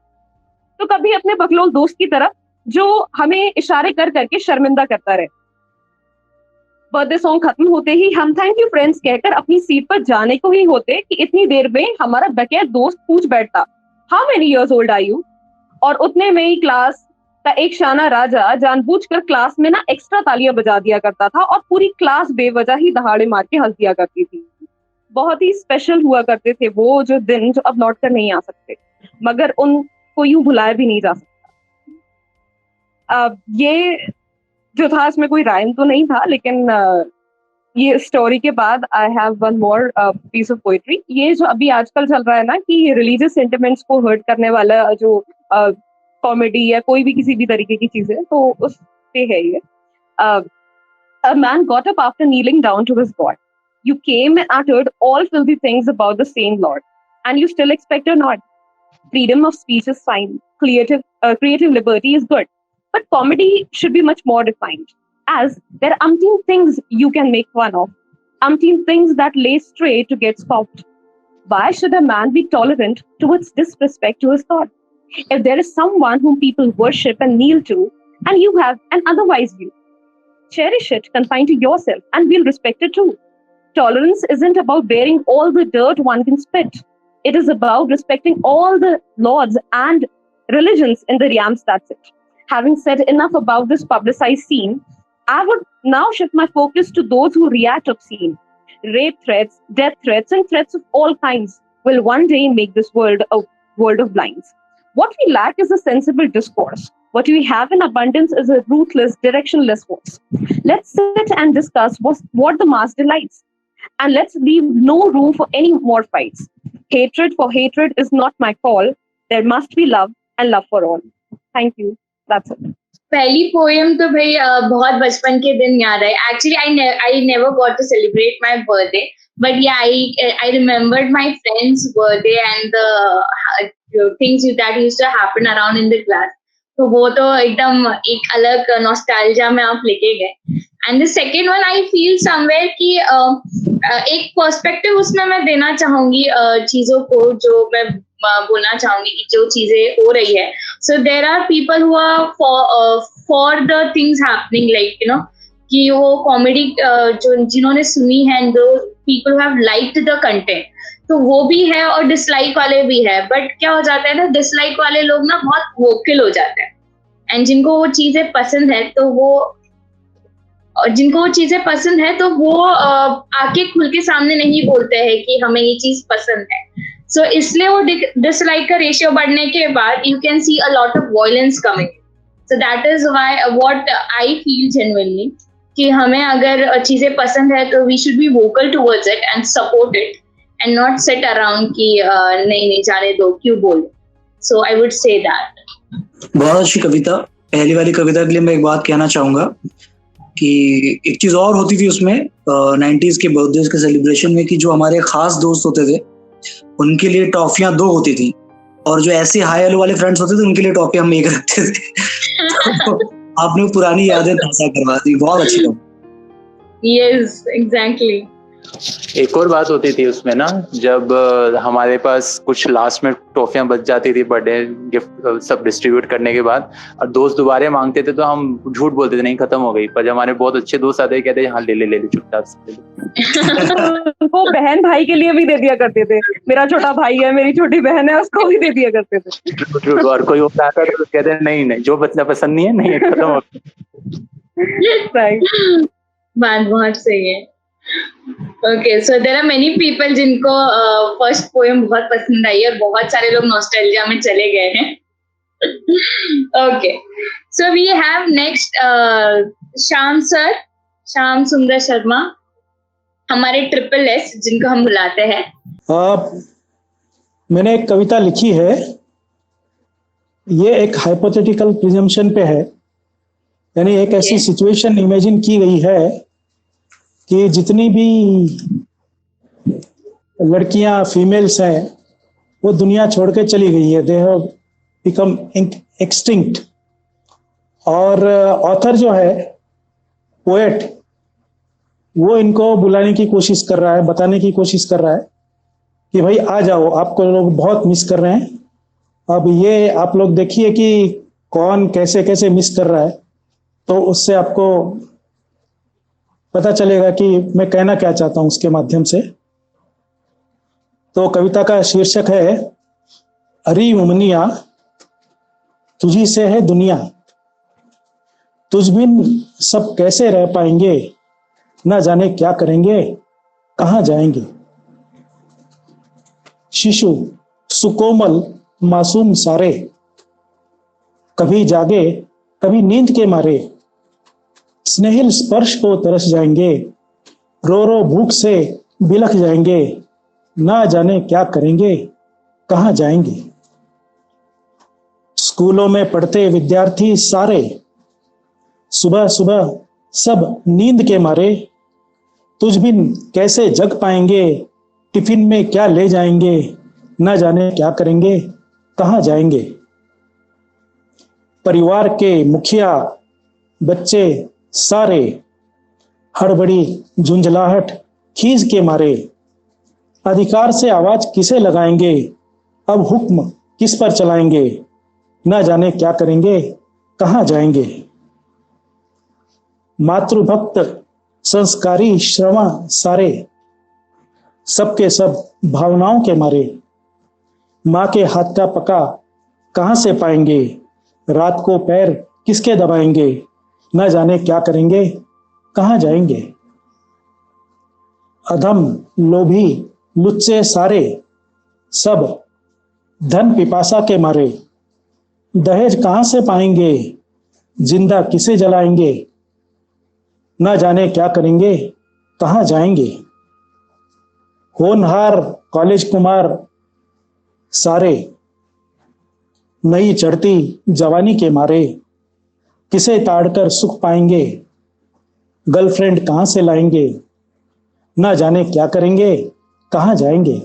तो कभी अपने बकलोल दोस्त की तरफ जो हमें इशारे कर करके शर्मिंदा करता रहे। बर्थडे सॉन्ग खत्म होते ही हम थैंक यू फ्रेंड्स कहकर अपनी सीट पर जाने को ही होते कि इतनी देर में हमारा बकैत दोस्त पूछ बैठता, how many years old are you? और उतने में ही क्लास का एक शाना राजा जानबूझकर क्लास में ना एक्स्ट्रा तालियां बजा दिया करता था और पूरी क्लास बेवजह ही दहाड़े मार के हंस दिया करती थी। बहुत ही स्पेशल हुआ करते थे वो जो दिन जो अब लौट कर नहीं आ सकते, मगर उनको यूं भुलाया भी नहीं जा सकता। ये जो था इसमें कोई राइम तो नहीं था, लेकिन ये स्टोरी के बाद I have one more piece of poetry. ये जो अभी आजकल चल रहा है ना कि रिलीजियस सेंटिमेंट्स को हर्ट करने वाला जो कॉमेडी या कोई भी किसी भी तरीके की चीज है, तो उस पे है ये। A man got up after kneeling down to his God. You came and uttered all filthy things about the same Lord, and you still expect or not. Freedom of speech is fine. Creative liberty is good. But comedy should be much more defined, as there are umpteen things you can make fun of, umpteen things that lay straight to get scoffed. Why should a man be tolerant towards disrespect to his God? If there is someone whom people worship and kneel to, and you have an otherwise view, cherish it, confine to yourself, and we'll respect it too. Tolerance isn't about bearing all the dirt one can spit. It is about respecting all the lords and religions in the realms, that's it. Having said enough about this publicized scene, I would now shift my focus to those who react obscene. Rape threats, death threats, and threats of all kinds will one day make this world a world of blinds. What we lack is a sensible discourse. What we have in abundance is a ruthless, directionless force. Let's sit and discuss what the mass delights. And let's leave no room for any more fights. Hatred for hatred is not my call. There must be love and love for all. Thank you. That's it. पहली poem तो भाई बहुत बचपन के दिन याद है. Actually, I never got to celebrate my birthday, but yeah, I remembered my friend's birthday and the things that used to happen around in the class. तो वो तो एकदम एक अलग नॉस्टैल्जिया में आप लेके गए. And the second one, I feel somewhere कि एक पर्सपेक्टिव उसमें मैं देना चाहूंगी चीजों को, जो मैं बोलना चाहूंगी कि जो चीजें हो रही है. So there are people who are for the things happening, like you know, कि वो कॉमेडी जिन्होंने सुनी है, and those people who have liked the content, तो वो भी है और डिसलाइक वाले भी है. बट क्या हो जाता है ना, डिसलाइक वाले लोग ना बहुत वोकल हो जाते हैं, एंड जिनको वो चीजें पसंद है तो वो आके खुल के सामने नहीं बोलते हैं कि हमें ये चीज पसंद है. सो इसलिए वो डिसलाइक का रेशियो बढ़ने के बाद you can see a lot of violence coming. So that is why what I feel genuinely कि हमें अगर चीजें पसंद है तो we should be vocal towards it and support it, and not sit around कि नहीं जाने दो, क्यों बोलो. So I would say that. बहुत अच्छी कविता. पहली वाली कविता के लिए मैं एक बात कहना चाहूंगा कि एक चीज और होती थी उसमें 90s के बर्थडे के सेलिब्रेशन में, कि जो हमारे खास दोस्त होते थे उनके लिए टॉफियां 2 होती थी, और जो ऐसे हाई हेलो वाले फ्रेंड्स होते थे उनके लिए टॉफियां हम 1 रखते थे. तो आपने पुरानी यादें ताजा करवा दी. बहुत अच्छी बात. Yes, exactly. एक और बात होती थी उसमें ना, जब हमारे पास कुछ लास्ट में टॉफियां बच जाती थी बर्थडे गिफ्ट सब डिस्ट्रीब्यूट करने के बाद, और दोस्त दोबारा मांगते थे तो हम झूठ बोलते थे नहीं खत्म हो गई, पर जब हमारे बहुत अच्छे दोस्त आते कहते हाँ ले ले चुपचाप से वो बहन भाई के लिए भी दे दिया करते थे, मेरा छोटा भाई है मेरी छोटी बहन है उसको भी दे दिया करते थे। और कोई और आता तो कहते नहीं जो बच्चा पसंद नहीं है नहीं खत्म हो गया। राइट, बात बहुत सही है। Okay, so there are many people जिनको फर्स्ट पोएम बहुत पसंद आई और बहुत सारे लोग नॉस्टैल्जिया में चले गए हैं। Okay, so we have next Shyam sir, Shyam Sundar Sharma, हमारे ट्रिपल एस जिनको हम बुलाते हैं। मैंने एक कविता लिखी है, ये एक हाइपोथेटिकल प्रिजम्पशन पे है, यानी एक ऐसी सिचुएशन इमेजिन की गई है कि जितनी भी लड़कियां फीमेल्स हैं वो दुनिया छोड़ के चली गई है, दे हैव बिकम एक्सटिंक्ट। और ऑथर जो है, पोएट, वो इनको बुलाने की कोशिश कर रहा है, बताने की कोशिश कर रहा है कि भाई आ जाओ, आपको लोग बहुत मिस कर रहे हैं। अब ये आप लोग देखिए कि कौन कैसे कैसे मिस कर रहा है, तो उससे आपको पता चलेगा कि मैं कहना क्या चाहता हूं उसके माध्यम से। तो कविता का शीर्षक है अरी मुमनिया तुझी से है दुनिया, तुझ बिन सब कैसे रह पाएंगे, ना जाने क्या करेंगे, कहाँ जाएंगे। शिशु सुकोमल मासूम सारे, कभी जागे कभी नींद के मारे, स्नेहिल स्पर्श को तरस जाएंगे, रो रो भूख से बिलख जाएंगे, ना जाने क्या करेंगे, कहाँ जाएंगे। स्कूलों में पढ़ते विद्यार्थी सारे, सुबह सुबह सब नींद के मारे, तुझ बिन कैसे जग पाएंगे, टिफिन में क्या ले जाएंगे, ना जाने क्या करेंगे, कहाँ जाएंगे। परिवार के मुखिया बच्चे सारे, हड़बड़ी झुंझलाहट खींच के मारे, अधिकार से आवाज किसे लगाएंगे, अब हुक्म किस पर चलाएंगे, ना जाने क्या करेंगे, कहाँ जाएंगे। मातृभक्त संस्कारी श्रवा सारे, सबके सब भावनाओं के मारे, माँ के हाथ का पका कहाँ से पाएंगे, रात को पैर किसके दबाएंगे, न जाने क्या करेंगे, कहाँ जाएंगे। अधम लोभी लुच्चे सारे, सब धन पिपासा के मारे, दहेज कहाँ से पाएंगे, जिंदा किसे जलाएंगे, न जाने क्या करेंगे, कहाँ जाएंगे। होनहार कॉलेज कुमार सारे, नई चढ़ती जवानी के मारे, किसे ताड़कर सुख पाएंगे, गर्लफ्रेंड कहाँ से लाएंगे, ना जाने क्या करेंगे, कहाँ जाएंगे।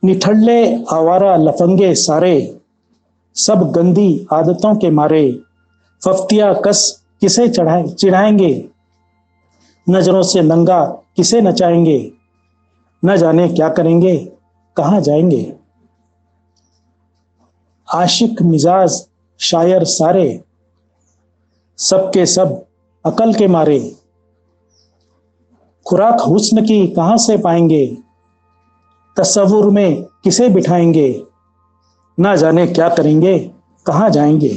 निठल्ले आवारा लफंगे सारे, सब गंदी आदतों के मारे, फफ्तिया कस किसे चिढ़ाएंगे, नजरों से नंगा किसे नचाएंगे, न जाने क्या करेंगे, कहाँ जाएंगे। आशिक मिजाज शायर सारे, सबके सब अकल के मारे, खुराक हुस्न की कहां से पाएंगे, तस्वुर में किसे बिठाएंगे, ना जाने क्या करेंगे, कहां जाएंगे।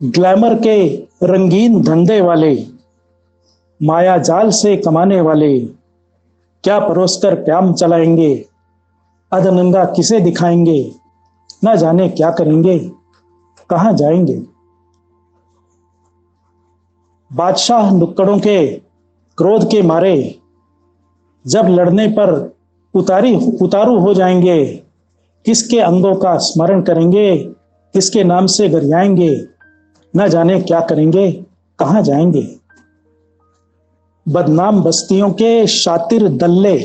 ग्लैमर के रंगीन धंधे वाले, माया जाल से कमाने वाले, क्या परोसकर काम चलाएंगे, अधनंगा किसे दिखाएंगे, ना जाने क्या करेंगे, कहां जाएंगे। बादशाह नुक्कड़ों के क्रोध के मारे, जब लड़ने पर उतारू हो जाएंगे, किसके अंगों का स्मरण करेंगे, किसके नाम से गरियाएंगे, न जाने क्या करेंगे, कहां जाएंगे। बदनाम बस्तियों के शातिर दल्ले,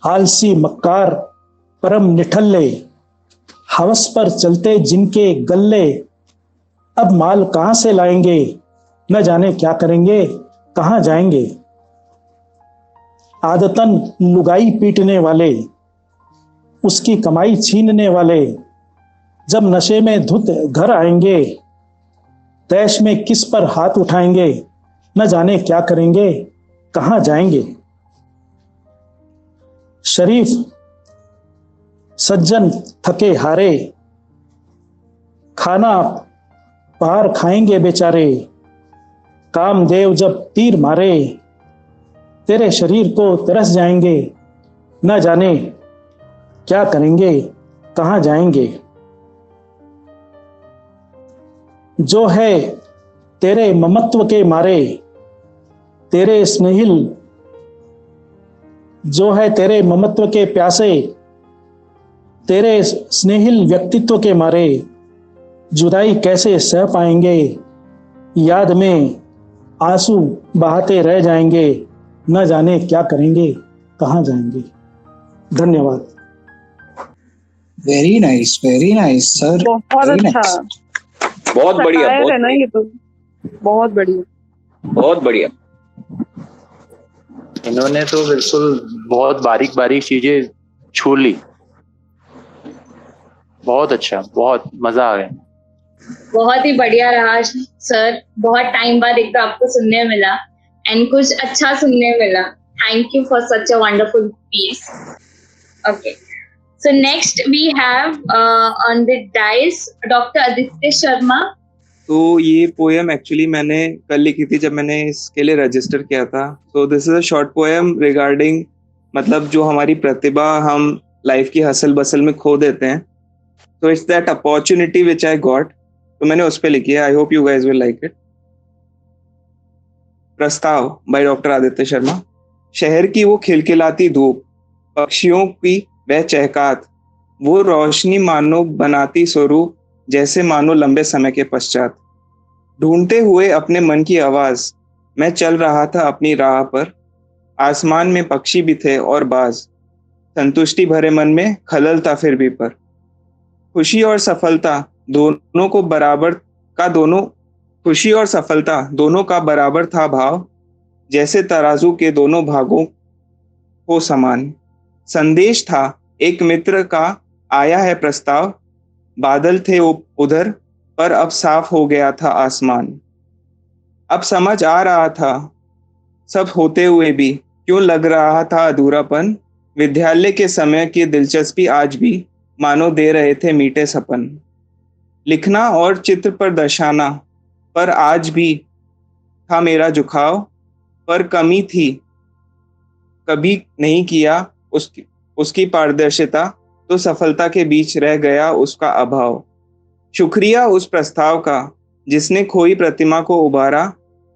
आलसी मक्कार परम निठल्ले, हवस पर चलते जिनके गल्ले, अब माल कहां से लाएंगे, न जाने क्या करेंगे, कहाँ जाएंगे। आदतन लुगाई पीटने वाले, उसकी कमाई छीनने वाले, जब नशे में धुत घर आएंगे, तैश में किस पर हाथ उठाएंगे, न जाने क्या करेंगे, कहाँ जाएंगे। शरीफ सज्जन थके हारे, खाना बाहर खाएंगे बेचारे, कामदेव जब तीर मारे, तेरे शरीर को तरस जाएंगे, न जाने क्या करेंगे, कहाँ जाएंगे। जो है तेरे ममत्व के मारे, तेरे स्नेहिल, जो है तेरे ममत्व के प्यासे, तेरे स्नेहिल व्यक्तित्व के मारे, जुदाई कैसे सह पाएंगे, याद में आंसू बहाते रह जाएंगे, न जाने क्या करेंगे, कहाँ जाएंगे। धन्यवाद। Very nice sir. बहुत अच्छा। बहुत बढ़िया, शायर बहुत है ना ये तो, बहुत बढ़िया। बहुत बढ़िया। इन्होंने तो बिल्कुल बहुत बारीक बारीक चीजें छू ली। बहुत अच्छा, बहुत मजा आ गया। बहुत ही बढ़िया रहा सर। बहुत टाइम बाद एक तो आपको सुनने मिला एंड कुछ अच्छा सुनने मिला। Thank you for such a wonderful piece. Okay, so next we have on the dais doctor Aditya Sharma. तो ये पोएम एक्चुअली मैंने कल लिखी थी जब मैंने इसके लिए रजिस्टर किया था। So this is a short poem regarding, मतलब जो हमारी प्रतिभा हम लाइफ की हसल बसल में खो देते हैं, तो it's that opportunity which I got, तो मैंने उस पर लिखी है। I hope you guys will like it. प्रस्ताव बाय डॉक्टर आदित्य शर्मा। शहर की वो खिलखिलाती धूप, पक्षियों की वह चहकात, वो रोशनी मानो बनाती स्वरूप, जैसे मानो लंबे समय के पश्चात। ढूंढते हुए अपने मन की आवाज, मैं चल रहा था अपनी राह पर। आसमान में पक्षी भी थे और बाज, संतुष्टि भरे मन में खलल था फिर भी पर। खुशी और सफलता दोनों को बराबर का दोनों खुशी और सफलता दोनों का बराबर था भाव, जैसे तराजू के दोनों भागों को समान। संदेश था एक मित्र का, आया है प्रस्ताव। बादल थे उधर पर अब साफ हो गया था आसमान। अब समझ आ रहा था सब होते हुए भी क्यों लग रहा था अधूरापन। विद्यालय के समय की दिलचस्पी आज भी मानो दे रहे थे मीठे सपन। लिखना और चित्र पर दर्शाना पर आज भी था मेरा झुकाव, पर कमी थी कभी नहीं किया उसकी पारदर्शिता, तो सफलता के बीच रह गया उसका अभाव। शुक्रिया उस प्रस्ताव का जिसने खोई प्रतिमा को उबारा,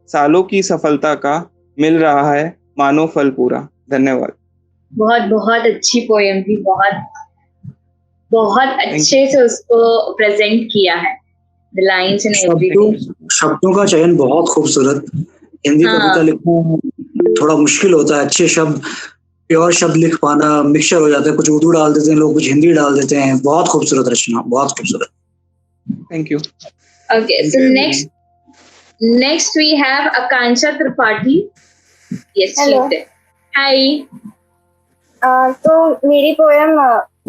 सालों की सफलता का मिल रहा है मानो फल पूरा। धन्यवाद। बहुत बहुत अच्छी पोएम थी। बहुत अच्छे से उसको प्रेजेंट किया है, द लाइंस एंड एवरीथिंग। शब्दों का चयन बहुत खूबसूरत। हिंदी कविता लिखना थोड़ा मुश्किल होता है। अच्छे शब्द, प्योर शब्द लिख पाना मिक्सचर हो जाता है, कुछ उर्दू डाल देते हैं लोग, कुछ हिंदी डाल देते हैं। बहुत खूबसूरत रचना, बहुत खूबसूरत। Thank you. Okay, so next we have Akanksha Tripathi. Yes, hello, hi. तो मेरी पोएम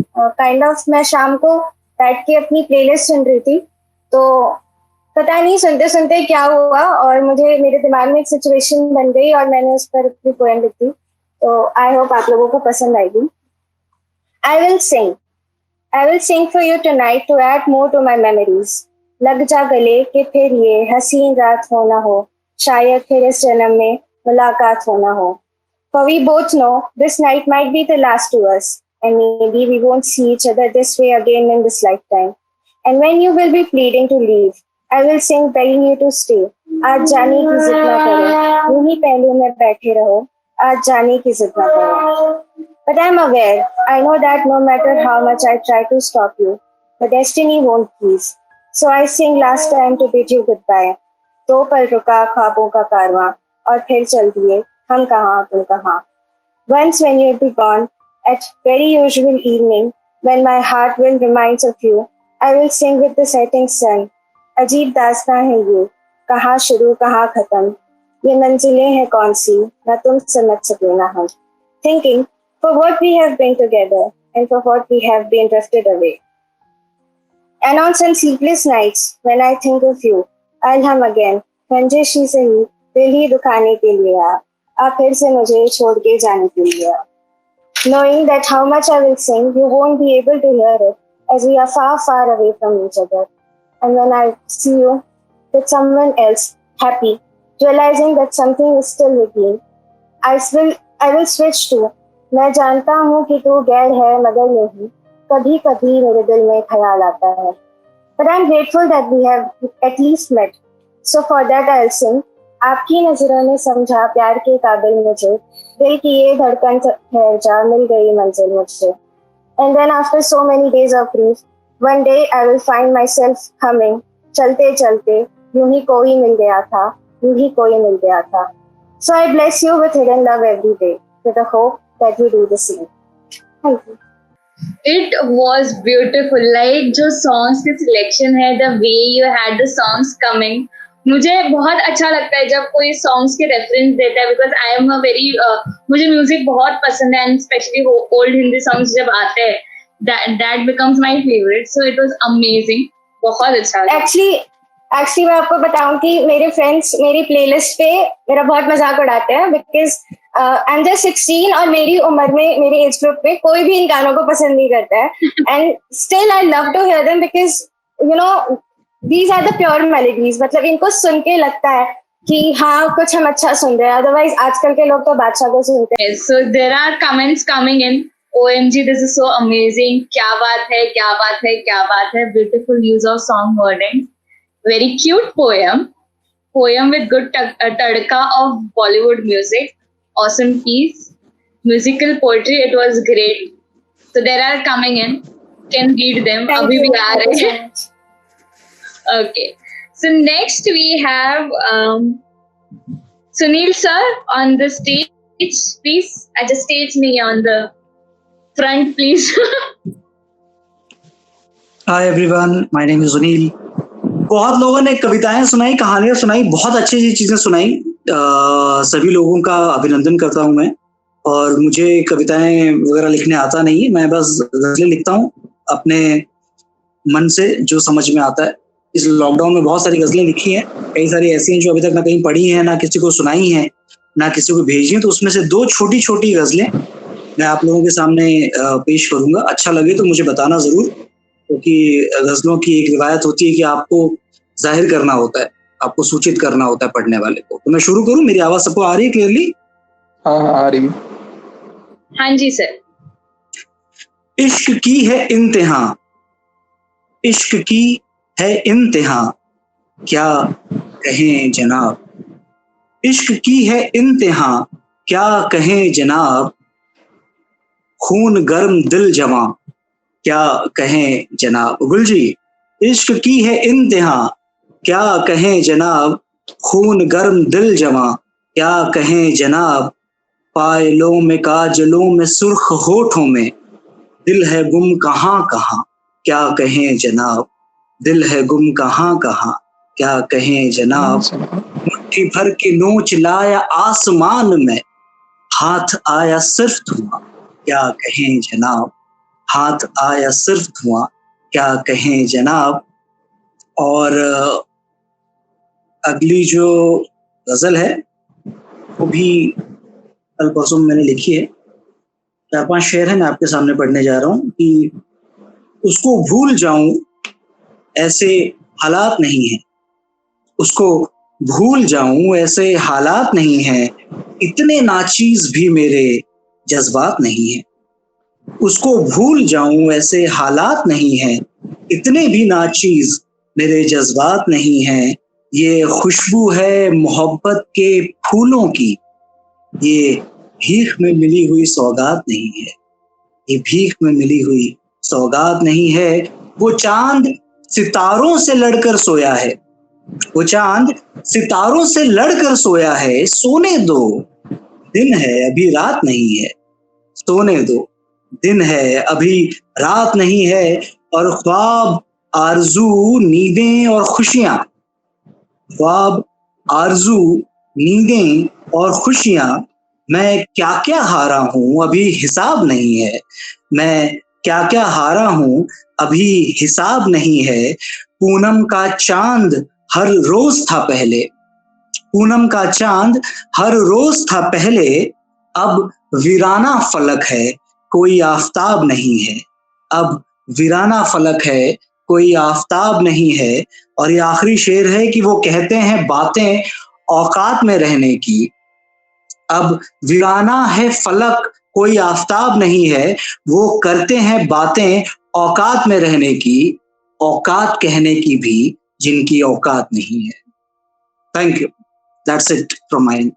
काइंड ऑफ, मैं शाम को बैठ के अपनी प्लेलिस्ट सुन रही थी, तो पता नहीं सुनते सुनते क्या हुआ और मुझे मेरे दिमाग में एक सिचुएशन बन गई और मैंने उस पर अपनी पोएम लिखी। तो आई होप आप लोगों को पसंद आएगी। I will sing for you tonight to add more to my memories. लग जा गले कि फिर ये हसीन रात हो ना हो, शायद फिर इस जन्म में मुलाकात हो ना हो। For we both know this night might be the last to us, and maybe we won't see each other this way again in this lifetime. And when you will be pleading to leave, I will sing begging you to stay. आज जाने की जिद ना करो, यूं ही पहलू में बैठे रहो, आज जाने की जिद ना करो। But I'm aware, I know that no matter how much I try to stop you, the destiny won't please. So I sing last time to bid you goodbye. दो पल रुका ख्वाबों का कारवां और फिर चल दिए हम कहाँ तुम कहाँ। Once when you'll be gone, at very usual evening, when my heart will reminds of you, I will sing with the setting sun. अजीब दास्तां है ये, कहाँ शुरू कहाँ खत्म, ये मंजिलें हैं कौन सी, ना तुम समझ सके ना हम. Thinking for what we have been together and for what we have been drifted away. And on some sleepless nights when I think of you, I'll hum again, रंजिश ही सही दिल ही दुखाने के लिए आप फिर से मुझे छोड़ के जाने के लिए. Knowing that how much I will sing, you won't be able to hear it as we are far, far away from each other. And when I see you with someone else, happy, realizing that something is still with me, I will switch to, मैं जानता हूँ कि तू गैर है मगर नहीं, कभी कभी मेरे दिल में ख्याल आता है. But I'm grateful that we have at least met. So for that I'll sing, आपकी नजरों ने समझा प्यार के काबिल मुझे, दिल की ये धड़कन ठहर जा, मिल गई मंजिल मुझसे. And then after so many days of grief, one day I will find myself humming, चलते चलते यूं ही कोई मिल गया था, यूं ही कोई मिल गया था. So I bless you with hidden love every day, with the hope that you do the same. Thank you. It was beautiful. Like जो songs की selection है, the way you had the songs coming, मुझे बहुत अच्छा लगता है जब कोई songs के reference देता है, because I am a very मुझे music बहुत पसंद है, and especially वो old Hindi songs जब आते हैं, that becomes my favorite. So it was amazing. बहुत अच्छा. Actually मैं आपको बताऊं कि मेरे फ्रेंड्स मेरी प्लेलिस्ट पे मेरा बहुत मजाक उड़ाते हैं, बिकॉज आई एम जस्ट 16 और मेरी उम्र में मेरे एज ग्रुप में कोई भी इन गानों को पसंद नहीं करता है. And still I love to hear them because you know these are the pure melodies. मतलब इनको सुन के लगता है कि हाँ कुछ हम अच्छा सुन रहे हैं, अदरवाइज आजकल के लोग तो बादशाह को सुनते हैं. So there are comments coming in. OMG, this is so amazing. क्या बात है, क्या बात है, क्या बात है. Beautiful use of song wording. Very cute poem with good tadka of Bollywood music. Awesome piece, musical poetry. It was great. So there are coming in. Can read them. Abhi bhi aa rahe hain. Okay. So next we have Sunil sir on the stage. Please, just stage me on the front, please. Hi everyone, my name is Sunil. बहुत लोगों ने कविताएं सुनाई, कहानियां सुनाई, बहुत अच्छी अच्छी चीजें सुनाई. सभी लोगों का अभिनंदन करता हूं मैं. और मुझे कविताएं वगैरह लिखने आता नहीं है, मैं बस गजलें लिखता हूं अपने मन से जो समझ में आता है. इस लॉकडाउन में बहुत सारी गजलें लिखी हैं, कई सारी ऐसी हैं जो अभी तक ना कहीं पढ़ी हैं, ना किसी को सुनाई हैं, ना किसी को भेजी हैं. तो उसमें से 2 छोटी छोटी गजलें मैं आप लोगों के सामने पेश करूंगा. अच्छा लगे तो मुझे बताना जरूर, क्योंकि गजलों की एक रिवायत होती है कि आपको जाहिर करना होता है, आपको सूचित करना होता है पढ़ने वाले को. तो मैं शुरू करूं? मेरी आवाज सबको आ रही है क्लियरली? हाँ आ रही है. हाँ जी सर. इश्क की है इंतहा, इश्क की है इंतहा, क्या कहें जनाब. इश्क की है इंतहा, क्या कहें जनाब. खून गर्म दिल जवां, क्या कहें जनाब. गुल जी, इश्क की है इंतहा, क्या कहें जनाब. खून गर्म दिल जवां, क्या कहें जनाब. पायलों में काजलों में सुर्ख होठों में, दिल है गुम कहाँ कहाँ, क्या कहें जनाब. दिल है गुम कहाँ कहाँ, क्या कहें जनाब. मुट्ठी भर के नोच लाया आसमान में, हाथ आया सिर्फ धुआं, क्या कहें जनाब. हाथ आया सिर्फ धुआं, क्या कहें जनाब. और अगली जो गजल है वो भी कल परसों मैंने लिखी है. 4-5 शेर है, मैं आपके सामने पढ़ने जा रहा हूँ. कि उसको भूल जाऊं ऐसे हालात नहीं है, उसको भूल जाऊं ऐसे हालात नहीं है, इतने नाचीज भी मेरे जज्बात नहीं है. उसको भूल जाऊं ऐसे हालात नहीं है, इतने भी नाचीज मेरे जज्बात नहीं है. ये खुशबू है मोहब्बत के फूलों की, ये भीख में मिली हुई सौगात नहीं है. ये भीख में मिली हुई सौगात नहीं है. वो चांद सितारों से लड़कर सोया है, वो चांद सितारों से लड़कर सोया है. सोने दो, दिन है अभी रात नहीं है. सोने दो, दिन है अभी रात नहीं है. और ख्वाब, आरजू, नींदें और खुशियां, ख्वाब, आरजू, नींदें और खुशियां, मैं क्या क्या हारा हूं अभी हिसाब नहीं है। मैं क्या क्या हारा हूं अभी हिसाब नहीं है। पूनम का चांद हर रोज था पहले, पूनम का चांद हर रोज था पहले, अब वीराना फलक है कोई आफताब नहीं है। अब वीराना फलक है कोई आफताब नहीं है। और ये आखिरी शेर है कि वो कहते हैं बातें औकात में रहने की। अब वीराना है फलक कोई आफताब नहीं है, वो करते हैं बातें औकात में रहने की, औकात कहने की भी जिनकी औकात नहीं है। Thank you, that's it from my and.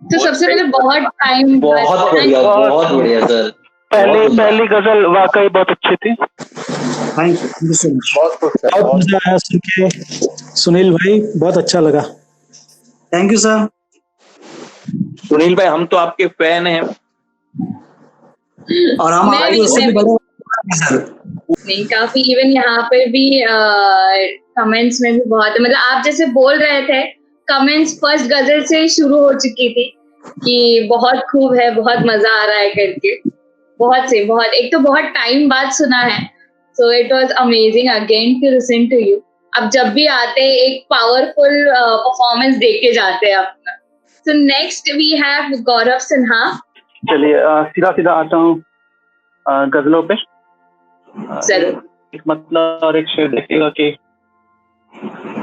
तो सबसे पहले बहुत टाइम बहुत बढ़िया सर। पहली गजल वाकई बहुत अच्छी थी। Thank you so much. बहुत मजा आया सुन के सुनील भाई, बहुत अच्छा लगा। Thank you sir. सुनील भाई, हम तो आपके फैन हैं और हम मैं आगे भी- उससे मैं भी भी- बड़े सर। नहीं, काफी इवन यहाँ पे भी कमेंट्स में भी बहुत, मतलब आप जैसे बोल रहे थे, कमेंट्स फर्स्ट गजल से ही शुरू हो चुकी थी कि बहुत खूब है, बहुत मजा आ रहा है करके। बहुत एक तो बहुत टाइम बाद सुना है, so it was amazing again to listen to you. अब जब भी आते हैं एक पावरफुल परफॉर्मेंस देके जाते हैं अपना। सो नेक्स्ट वी हैव गौरव सिन्हा। चलिए सीधा सीधा आता हूँ गजलों पे। जरूर। एक मतलब और एक शेर देखिएगा कि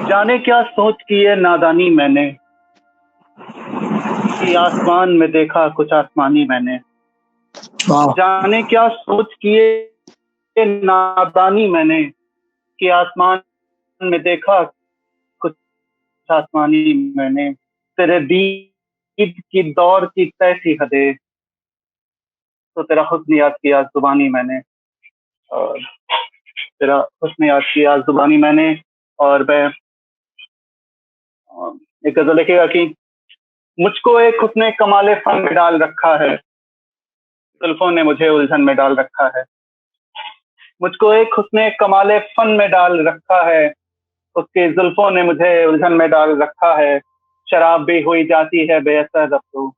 जाने क्या सोच की है नादानी मैंने, कि आसमान में देखा कुछ आसमानी मैंने। जाने क्या सोच की है नादानी मैंने, कि आसमान में देखा कुछ आसमानी मैंने। तेरे दीद की दौर की तैसी हदे, तो तेरा हुस्न याद किया जुबानी मैंने। और तेरा हुस्न याद किया जुबानी मैंने। और मैं एक गजल लिखेगा कि मुझको एक हुस्न कमाले फन में डाल रखा है, जुल्फों ने मुझे उलझन में डाल रखा है। मुझको एक हुस्न कमाले फन में डाल रखा है, उसकी जुल्फों ने मुझे उलझन में डाल रखा है। शराब भी हुई जाती है बेअसर अब तो,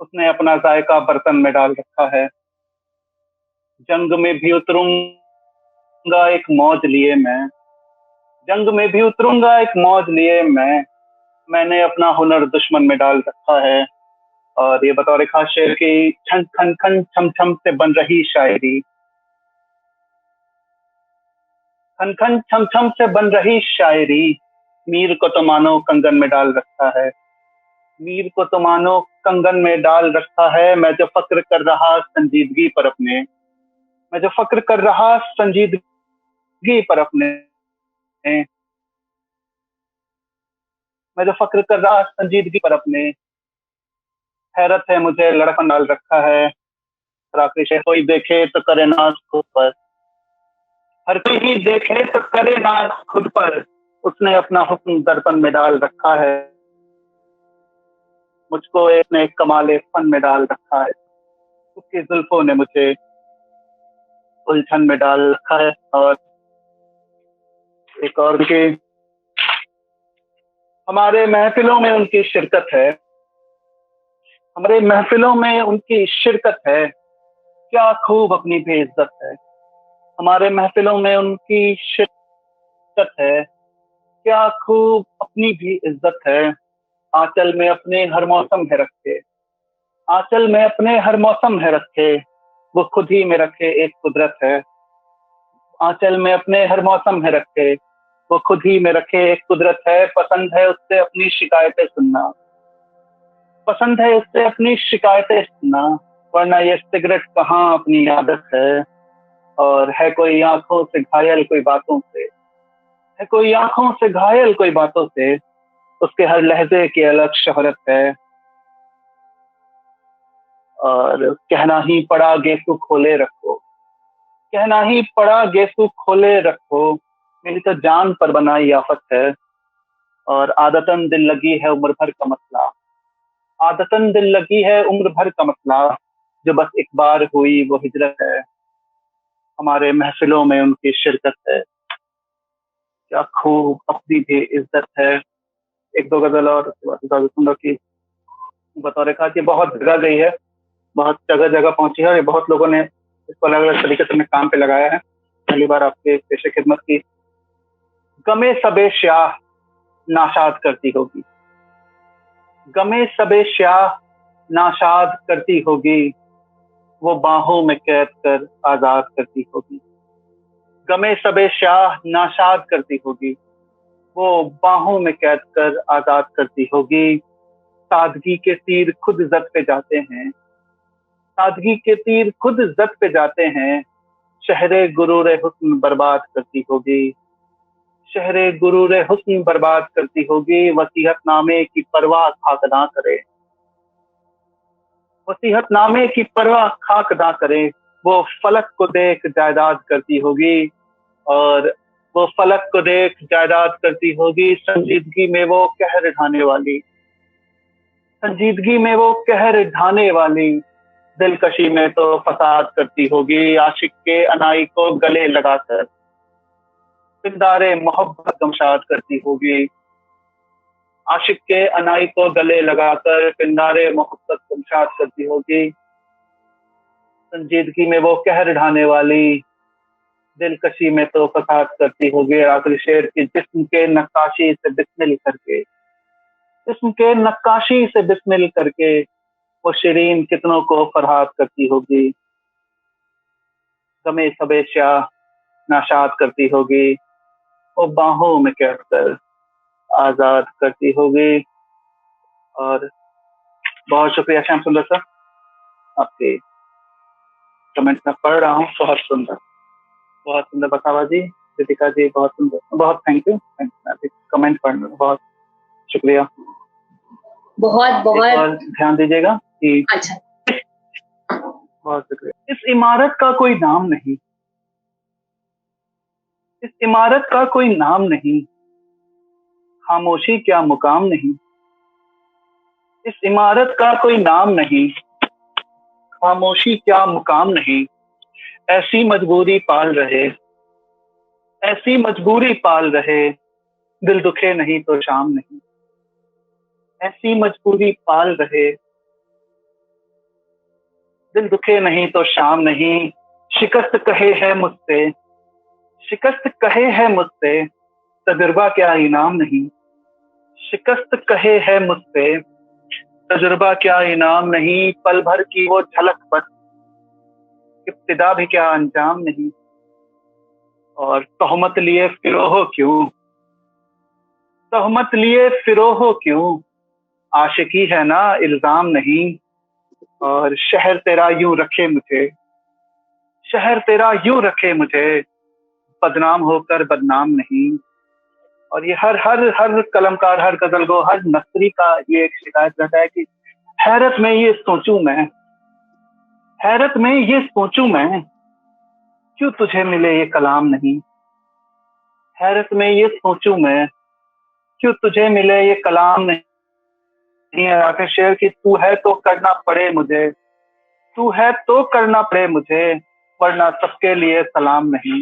उसने अपना जायका बर्तन में डाल रखा है। जंग में भी उतरूंगा एक मौज लिए मैं, जंग में भी उतरूंगा एक मौज लिए मैंने अपना हुनर दुश्मन में डाल रखा है। और ये बतौर खास शेर की छन खन खन छम छम से बन रही शायरी, खन खन छम छम से बन रही शायरी, मीर को तो मानो कंगन में डाल रखा है। मीर को तो मानो कंगन में डाल रखा है। मैं जो फक्र कर रहा संजीदगी पर अपने, मैं जो फक्र कर रहा संजीदगी पर अपने, मैं जो फक्र कर रहा संजीदगी पर अपने। हैरत है मुझे लड़कन डाल रखा है। और आखिरी शेर, कोई देखे तो करे नाज खुद पर, हर कोई ही देखे तो करे नाज खुद पर, उसने अपना हुस्न दर्पण में डाल रखा है। मुझको एक ने कमाले फन में डाल रखा है, उसकी जुल्फों ने मुझे उलझन में डाल रखा है। और एक और के हमारे महफिलों में उनकी शिरकत है, हमारे महफिलों में उनकी शिरकत है, क्या खूब अपनी बेइज्जत है। हमारे महफिलों में उनकी शिरकत है, क्या खूब अपनी भी इज्जत है। आंचल में अपने हर मौसम है रखे, आंचल में अपने हर मौसम है रखे, वो खुद ही में रखे एक कुदरत है। आंचल में अपने हर मौसम है रखे, वो खुद ही में रखे एक कुदरत है। पसंद है उससे अपनी शिकायतें सुनना, पसंद है उससे अपनी शिकायतें सुनना, वरना ये सिगरेट कहाँ अपनी आदत है। और है कोई आंखों से घायल कोई बातों से, है कोई आंखों से घायल कोई बातों से, उसके हर लहजे की अलग शोहरत है। और कहना ही पड़ा गेसु खोले रखो, कहना ही पड़ा गेसु खोले रखो, मेरी तो जान पर बनाई आफत है। और आदतन दिल लगी है उम्र भर का मसला, आदतन दिल लगी है उम्र भर का मसला, जो बस एक बार हुई वो हिजरत है। हमारे महफिलों में उनकी शिरकत है, क्या खूब अपनी भी इज्जत है। एक दो गजल और उसके बाद इजाजत दूंगा कि बतौर खास ये बहुत जगह गई है, बहुत जगह जगह पहुंची है और ये बहुत लोगों ने इसको अलग अलग तरीके से अपने काम पे लगाया है। पहली बार आपके पेशे खिदमत की। गमे सबे श्याह नाशाद करती होगी, गमे सबे श्याह नाशाद करती होगी, वो बाहों में कैद कर आजाद करती होगी। गमे सबे शाह नाशाद करती होगी, वो बाहों में कैद कर आजाद करती होगी। सादगी के तीर खुद इज्जत पे जाते हैं, सादगी के तीर खुद इज्जत पे जाते हैं, शहरे गुरूर हुस्न बर्बाद करती होगी, शहरे गुरूर हुस्न बर्बाद करती होगी। वसीहतनामे की परवाह खाक ना करे, वसीहतनामे की परवाह खाक ना करे, वो फलक को देख जायदाद करती होगी, और वो फलक को देख जायदाद करती होगी। संजीदगी में वो कहर ढाने वाली, संजीदगी में वो कहर ढाने वाली, दिलकशी में तो फसाद करती होगी। आशिक के अनाई को गले लगाकर पिंदारे मोहब्बत गमशाद करती होगी, आशिक के अनाई को गले लगाकर पिंदारे मोहब्बत गमशाद करती होगी। संजीदगी में वो कहर ढाने वाली, दिलकशी में तो फसाद करती होगी। आखिरी शेर की जिस्म के नक्काशी से बिस्मिल करके, जिस्म के नक्काशी से बिस्मिल करके, वो शिरीन कितनों को फरहाद करती होगी। गमे सबे शाह नाशाद करती होगी, वो बाहों में कैद कर आजाद करती होगी। और बहुत शुक्रिया श्याम सुंदर सर, आपके कमेंट में पढ़ रहा हूँ। बहुत सुंदर, बहुत सुंदर बसावा जी, दीपिका जी, बहुत सुंदर, बहुत थैंक यू। कमेंट पढ़ने में बहुत शुक्रिया। बहुत बहुत ध्यान दीजिएगा कि अच्छा, बहुत शुक्रिया। इस इमारत का कोई नाम नहीं, इस इमारत का कोई नाम नहीं, खामोशी क्या मुकाम नहीं। इस इमारत का कोई नाम नहीं, खामोशी क्या मुकाम नहीं। ऐसी मजबूरी पाल रहे, ऐसी मजबूरी पाल रहे, दिल दुखे नहीं तो शाम नहीं। ऐसी मजबूरी पाल रहे, दिल दुखे नहीं तो शाम नहीं। शिकस्त कहे है मुझसे, शिकस्त कहे है मुझसे, तजुर्बा क्या इनाम नहीं। शिकस्त कहे है मुझसे, तजुर्बा क्या इनाम नहीं। पल भर की वो झलक बस, इब्तिदा भी क्या अंजाम नहीं। और तोहमत लिए फिरो हो क्यों, तोहमत लिए फिरो हो क्यों, आशिकी है ना इल्जाम नहीं। और शहर तेरा यूं रखे मुझे, शहर तेरा यूं रखे मुझे, बदनाम होकर बदनाम नहीं। और ये हर हर हर कलमकार, हर गजल को, हर नसरी का ये एक शिकायत रहता है कि हैरत में ये सोचूं मैं, हैरत में ये सोचूं मैं, क्यों तुझे मिले ये कलाम नहीं। हैरत में ये सोचूं मैं, क्यों तुझे मिले ये कलाम नहीं। आखिर शेर की तू है तो करना पड़े मुझे, तू है तो करना पड़े मुझे, वरना सबके लिए सलाम नहीं।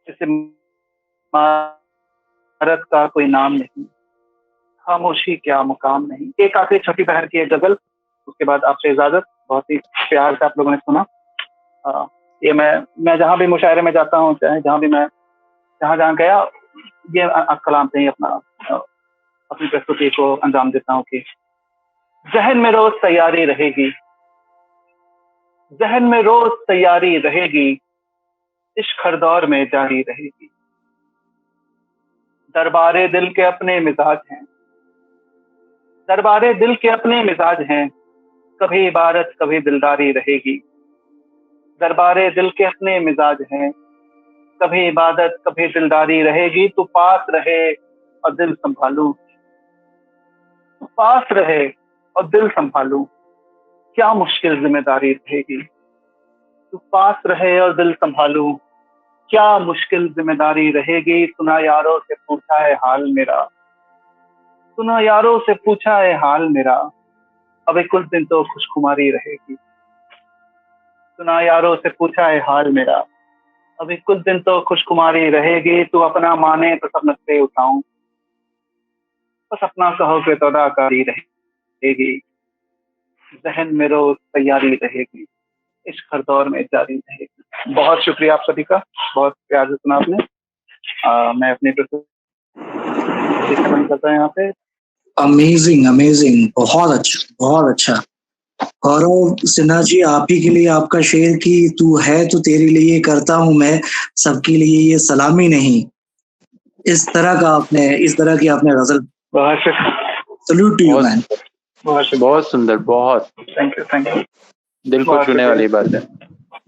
इस इमारत का कोई नाम नहीं, खामोशी क्या मुकाम नहीं। एक आखिरी छोटी बहर की एक गजल, उसके बाद आपसे इजाजत। बहुत ही प्यार से आप लोगों ने सुना। ये मैं जहां भी मुशायरे में जाता हूँ, चाहे जहां भी मैं जहां गया, ये कलाम से ही अपनी प्रस्तुति को अंजाम देता हूँ कि जहन में रोज तैयारी रहेगी, जहन में रोज तैयारी रहेगी, इश्क हर दौर में जारी रहेगी। दरबारे दिल के अपने मिजाज हैं, दरबारे दिल के अपने मिजाज हैं, कभी इबारत कभी दिलदारी रहेगी। दरबारे दिल के अपने मिजाज हैं, कभी इबादत कभी दिलदारी रहेगी। तू पास रहे और दिल संभालूं, तू पास रहे और दिल संभालूं, क्या मुश्किल जिम्मेदारी रहेगी। तू पास रहे और दिल संभालूं, क्या मुश्किल जिम्मेदारी रहेगी। सुना यारों से पूछा है हाल मेरा, सुना यारों से पूछा है हाल मेरा, अबे कुछ दिन तो खुशखुमारी रहेगी। सुना यारों से पूछा है हाल मेरा, अभी कुछ दिन तो खुशकुमारी रहेगी, तू अपना माने तो सब नकते उठाऊं, बस अपना कहोगे तो अदाकारी रहेगी, जहन में रोज तैयारी रहेगी, इश्क हर दौर में जारी रहेगी। बहुत शुक्रिया आप सभी का, बहुत प्यार से सुना आपने। मैं अपनी बंद करता हूँ यहाँ पे। अमेजिंग अमेजिंग, बहुत अच्छा बहुत अच्छा। गौरव सिन्हा जी, आप ही के लिए आपका शेर कि तू है तो तेरे लिए करता हूं मैं, सबके लिए ये सलामी नहीं, इस तरह की आपने ghazal. Salute to you man. बहुत सुंदर, बहुत थैंक यू दिल को छूने वाली बात है।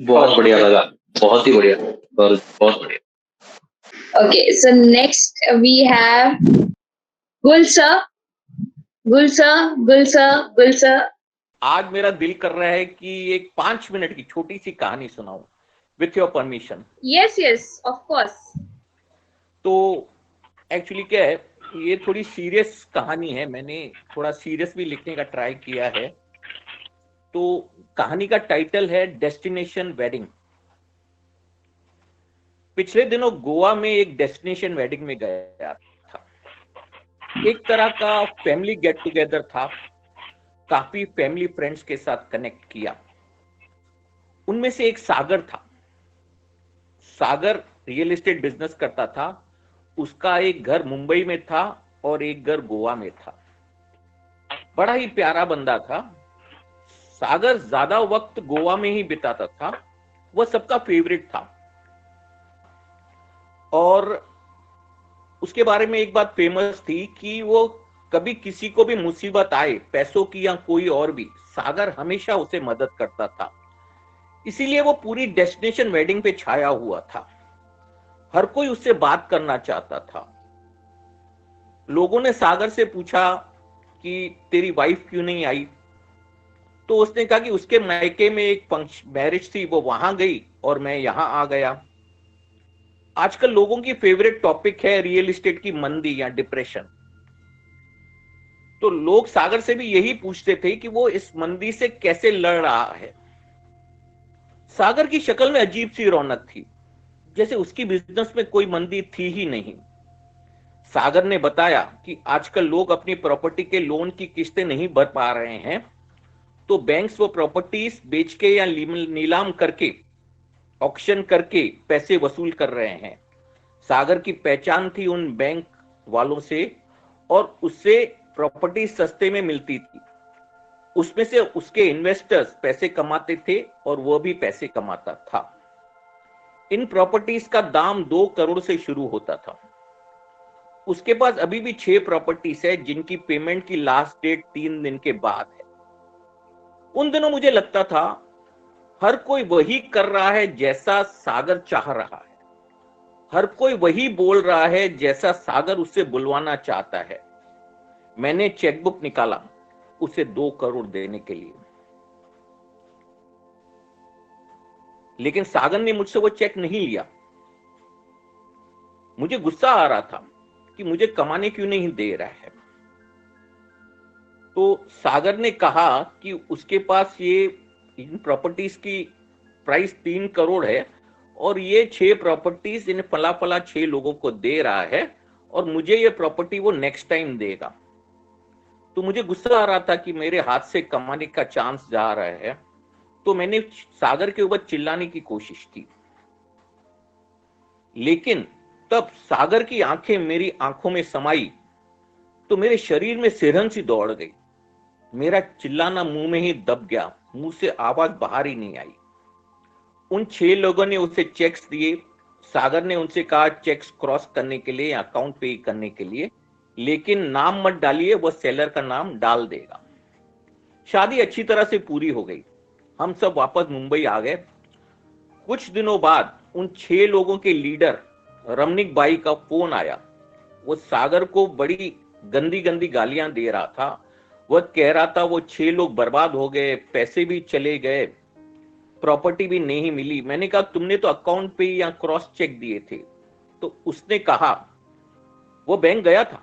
बहुत बढ़िया लगा, बहुत ही बढ़िया, बहुत बढ़िया। Okay, so next we have Gul sir. आज मेरा दिल कर रहा है कि एक 5 मिनट की छोटी सी कहानी सुनाऊं, with your permission. Yes, of course. तो एक्चुअली क्या है, ये थोड़ी सीरियस कहानी है, मैंने थोड़ा सीरियस भी लिखने का ट्राई किया है। तो कहानी का टाइटल है डेस्टिनेशन वेडिंग। पिछले दिनों गोवा में एक डेस्टिनेशन वेडिंग में गया था। एक तरह का फैमिली गेट टुगेदर था, काफी फैमिली फ्रेंड्स के साथ कनेक्ट किया। उनमें से एक सागर था। सागर रियल एस्टेट बिजनेस करता था। उसका एक घर मुंबई में था और एक घर गोवा में था। बड़ा ही प्यारा बंदा था। सागर ज्यादा वक्त गोवा में ही बिताता था, वह सबका फेवरेट था। और उसके बारे में एक बात फेमस थी कि वो कभी किसी को भी मुसीबत आए, पैसों की या कोई और भी, सागर हमेशा उसे मदद करता था। इसीलिए वो पूरी डेस्टिनेशन वेडिंग पे छाया हुआ था। हर कोई उससे बात करना चाहता था। लोगों ने सागर से पूछा कि तेरी वाइफ क्यों नहीं आई? तो उसने कहा कि उसके मायके में एक मैरिज थी, वो वहां गई और मैं यहां आ गया। आजकल लोगों की फेवरेट टॉपिक है रियल एस्टेट की मंदी या डिप्रेशन। तो लोग सागर से भी यही पूछते थे कि वो इस मंदी से कैसे लड़ रहा है। सागर की शक्ल में अजीब सी रौनक थी, जैसे उसकी बिजनेस में कोई मंदी थी ही नहीं। सागर ने बताया कि आजकल लोग अपनी प्रॉपर्टी के लोन की किस्तें नहीं भर पा रहे हैं, तो बैंक्स वो प्रॉपर्टीज बेच के या नीलाम करके, ऑक्शन करके पैसे वसूल कर रहे हैं। सागर की पहचान थी उन बैंक वालों से और उससे प्रॉपर्टी सस्ते में मिलती थी। उसमें से उसके इन्वेस्टर्स पैसे कमाते थे और वो भी पैसे कमाता था। इन प्रॉपर्टीज का दाम 2 करोड़ से शुरू होता था। उसके पास अभी भी 6 प्रॉपर्टीज है जिनकी पेमेंट की लास्ट डेट 3 दिन के बाद है। उन दिनों मुझे लगता था हर कोई वही कर रहा है जैसा सागर चाह रहा है। हर कोई वही बोल रहा है जैसा सागर उससे बुलवाना चाहता है। मैंने चेकबुक निकाला उसे 2 करोड़ देने के लिए, लेकिन सागर ने मुझसे वो चेक नहीं लिया। मुझे गुस्सा आ रहा था कि मुझे कमाने क्यों नहीं दे रहा है। तो सागर ने कहा कि उसके पास ये इन प्रॉपर्टीज की प्राइस 3 करोड़ है और ये 6 प्रॉपर्टीज इन फला 6 लोगों को दे रहा है और मुझे ये प्रॉपर्टी वो नेक्स्ट टाइम देगा। तो मुझे गुस्सा आ रहा था कि मेरे हाथ से कमाने का चांस जा रहा है। तो मैंने सागर के ऊपर चिल्लाने की कोशिश की, लेकिन तब सागर की आंखें मेरी आंखों में समाई तो मेरे शरीर में सिरहन सी दौड़ गई। मेरा चिल्लाना मुंह में ही दब गया, मुंह से आवाज बाहर ही नहीं आई। उन 6 लोगों ने उसे चेक्स दिए। सागर ने उनसे कहा चेक्स क्रॉस करने के लिए या अकाउंट पे करने के लिए, लेकिन नाम मत डालिए, वह सेलर का नाम डाल देगा। शादी अच्छी तरह से पूरी हो गई। हम सब वापस मुंबई आ गए। कुछ दिनों बाद उन 6 लोगों के लीडर रमनिक बाई का फोन आया। वो सागर को बड़ी गंदी गंदी गालियां दे रहा था। वह कह रहा था वो 6 लोग बर्बाद हो गए, पैसे भी चले गए, प्रॉपर्टी भी नहीं मिली। मैंने कहा तुमने तो अकाउंट पे या क्रॉस चेक दिए थे। तो उसने कहा वो बैंक गया था,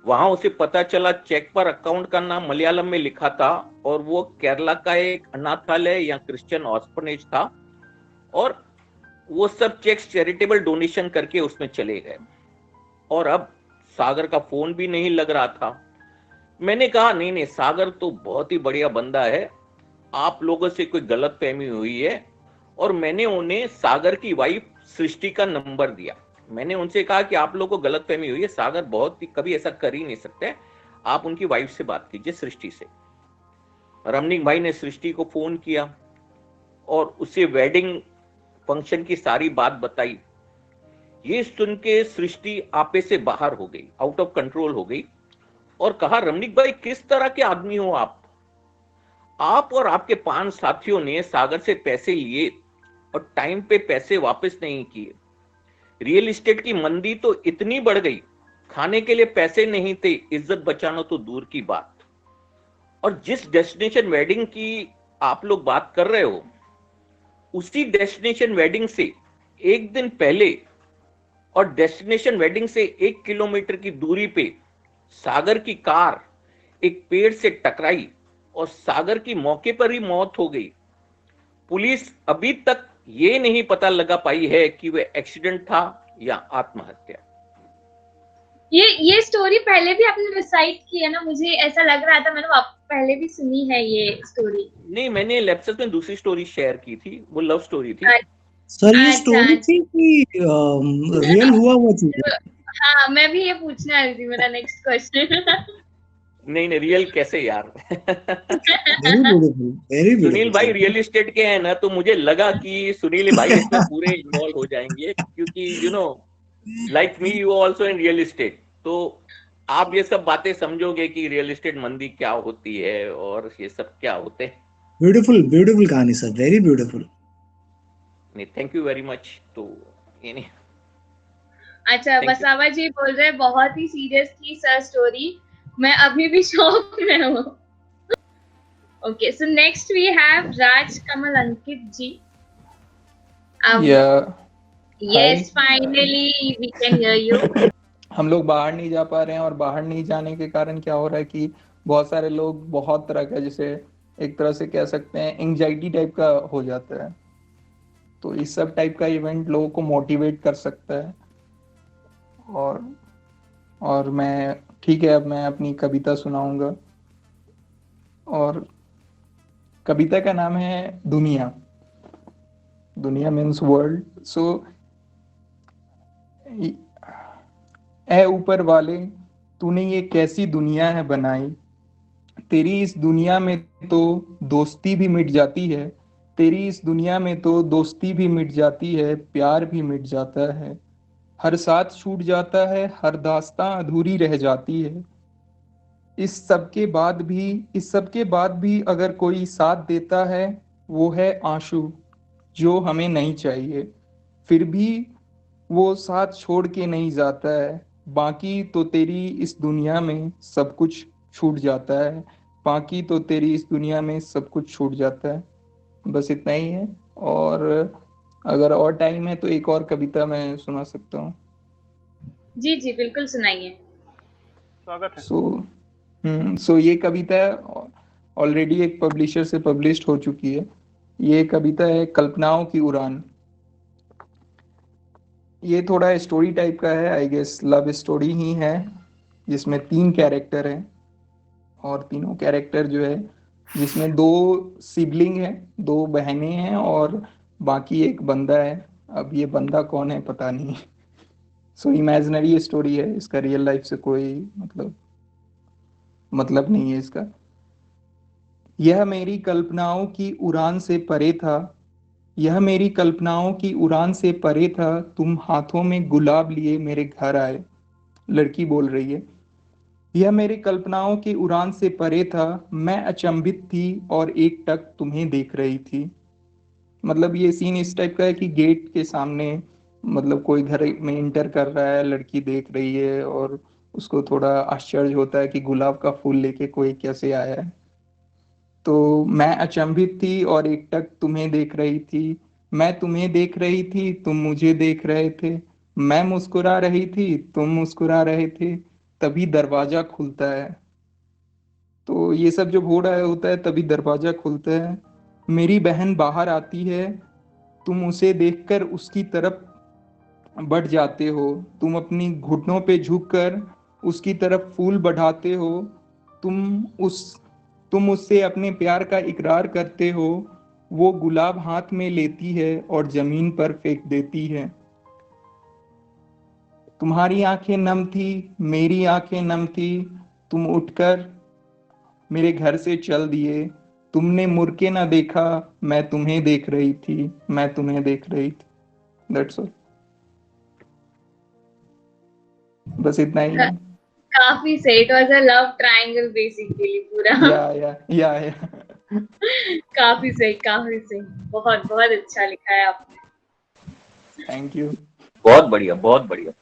वहां उसे पता चला चेक पर अकाउंट का नाम मलयालम में लिखा था और वो केरला का एक अनाथालय या क्रिश्चियन ऑर्फनेज था और वो सब चेक्स चैरिटेबल डोनेशन करके उसमें चले गए। और अब सागर का फोन भी नहीं लग रहा था। मैंने कहा नहीं नहीं, सागर तो बहुत ही बढ़िया बंदा है, आप लोगों से कोई गलतफहमी हुई है। और मैंने उन्हें सागर की वाइफ सृष्टि का नंबर दिया। मैंने उनसे कहा कि आप लोगों को गलतफहमी हुई है, सागर बहुत ही कभी ऐसा कर ही नहीं सकते, आप उनकी वाइफ से बात कीजिए, सृष्टि से। रमनीक भाई ने सृष्टि को फोन किया और उसे वेडिंग फंक्शन की सारी बात बताई। ये सुन के सृष्टि आपे से बाहर हो गई, आउट ऑफ कंट्रोल हो गई, और कहा रमनीक भाई किस तरह के आदमी हो आप और आपके 5 साथियों ने सागर से पैसे लिए और टाइम पे पैसे वापस नहीं किए। रियल एस्टेट की मंदी तो इतनी बढ़ गई, खाने के लिए पैसे नहीं थे, इज्जत बचाना तो दूर की बात। और जिस डेस्टिनेशन वेडिंग की आप लोग बात कर रहे हो, उसी डेस्टिनेशन वेडिंग से एक दिन पहले और डेस्टिनेशन वेडिंग से 1 किलोमीटर की दूरी पे सागर की कार एक पेड़ से टकराई और सागर की मौके पर ही मौत हो गई। पुलिस अभी तक ये नहीं पता लगा पाई है कि वह एक्सीडेंट था या आत्महत्या। ये स्टोरी पहले भी आपने रिसाइट की है ना, मुझे ऐसा लग रहा था, मैंने पहले भी सुनी है ये स्टोरी। नहीं, मैंने लेप्सस में दूसरी स्टोरी शेयर की थी, वो लव स्टोरी थी। सर ये स्टोरी थी कि रियल हुआ चीज? हाँ, मैं भी ये पूछने आ रही थी, मेरा नेक्स्ट क्वेश्चन। नहीं रियल कैसे यार। वेरी सुनील भाई रियल एस्टेट के हैं ना, तो मुझे लगा कि सुनील भाई इसमें पूरे इन्वॉल्व हो जाएंगे, क्योंकि you know like me you also in real estate, तो आप ये सब बातें समझोगे कि रियल एस्टेट मंदी क्या होती है और ये सब क्या होते हैं। ब्यूटीफुल कहानी सर, वेरी ब्यूटीफुल। नहीं, थैंक यू वेरी मच। तो ये नहीं। अच्छा, बसावा जी बोल रहे बहुत ही सीरियस थी सर स्टोरी, मैं अभी भी शॉक में हूँ। Okay, so next we have Raj Kamal Ankit ji. Yes, finally we can hear you. हम लोग बाहर नहीं जा पा रहे हैं, और बाहर नहीं जाने के कारण क्या हो रहा है कि बहुत सारे लोग बहुत तरह का, जैसे एक तरह से कह सकते हैं एंजाइटी टाइप का हो जाता है। तो इस सब टाइप का इवेंट लोगों को मोटिवेट कर सकता है। और मैं ठीक है, अब मैं अपनी कविता सुनाऊंगा, और कविता का नाम है दुनिया। दुनिया मीन्स वर्ल्ड। सो ऐ ऊपर वाले, तूने ये कैसी दुनिया है बनाई, तेरी इस दुनिया में तो दोस्ती भी मिट जाती है, तेरी इस दुनिया में तो दोस्ती भी मिट जाती है, प्यार भी मिट जाता है, हर साथ छूट जाता है, हर दास्तां अधूरी रह जाती है। इस सब के बाद भी अगर कोई साथ देता है, वो है आंसू जो हमें नहीं चाहिए, फिर भी वो साथ छोड़ के नहीं जाता है। बाकी तो तेरी इस दुनिया में सब कुछ छूट जाता है, बाकी तो तेरी इस दुनिया में सब कुछ छूट जाता है। बस इतना ही है, और अगर और टाइम है तो एक और कविता मैं सुना सकता हूँ। जी जी बिल्कुल सुनाइए। स्वागत है। सो ये कविता ऑलरेडी एक पब्लिशर से पब्लिश्ड हो चुकी है। ये कविता है कल्पनाओं की उड़ान। ये थोड़ा स्टोरी टाइप का है, आई गेस लव स्टोरी ही है, जिसमें 3 कैरेक्टर हैं, और तीनों कैरेक्टर जो है, जिसमें 2 सिबलिंग हैं, 2 बहनें हैं, और बाकी एक बंदा है। अब ये बंदा कौन है पता नहीं। सो इमेजिनरी स्टोरी है, इसका रियल लाइफ से कोई मतलब नहीं है इसका। यह मेरी कल्पनाओं की उड़ान से परे था, यह मेरी कल्पनाओं की उड़ान से परे था, तुम हाथों में गुलाब लिए मेरे घर आए। लड़की बोल रही है, यह मेरी कल्पनाओं की उड़ान से परे था, मैं अचंभित थी और एकटक तुम्हें देख रही थी। मतलब ये सीन इस टाइप का है कि गेट के सामने मतलब कोई घर में इंटर कर रहा है, लड़की देख रही है और उसको थोड़ा आश्चर्य होता है कि गुलाब का फूल लेके कोई कैसे आया है। तो मैं अचंभित थी और एकटक तुम्हें देख रही थी, मैं तुम्हें देख रही थी, तुम मुझे देख रहे थे, मैं मुस्कुरा रही थी, तुम मुस्कुरा रहे थे, तभी दरवाजा खुलता है। तो ये सब जब हो रहा होता है तभी दरवाजा खुलता है, मेरी बहन बाहर आती है, तुम उसे देखकर उसकी तरफ बढ़ जाते हो, तुम अपनी घुटनों पे झुककर उसकी तरफ फूल बढ़ाते हो, तुम उससे अपने प्यार का इकरार करते हो। वो गुलाब हाथ में लेती है और जमीन पर फेंक देती है। तुम्हारी आंखें नम थी, मेरी आंखें नम थी, तुम उठकर मेरे घर से चल दिए। तुमने मुड़ के ना देखा, मैं तुम्हें देख रही थी, मैं तुम्हें देख रही थी। That's all. बस इतना ही है। काफी सही, it was a love triangle basically पूरा। या काफी सही, काफी सही। बहुत बहुत अच्छा लिखा है आपने। Thank you. बहुत बढ़िया, बहुत बढ़िया।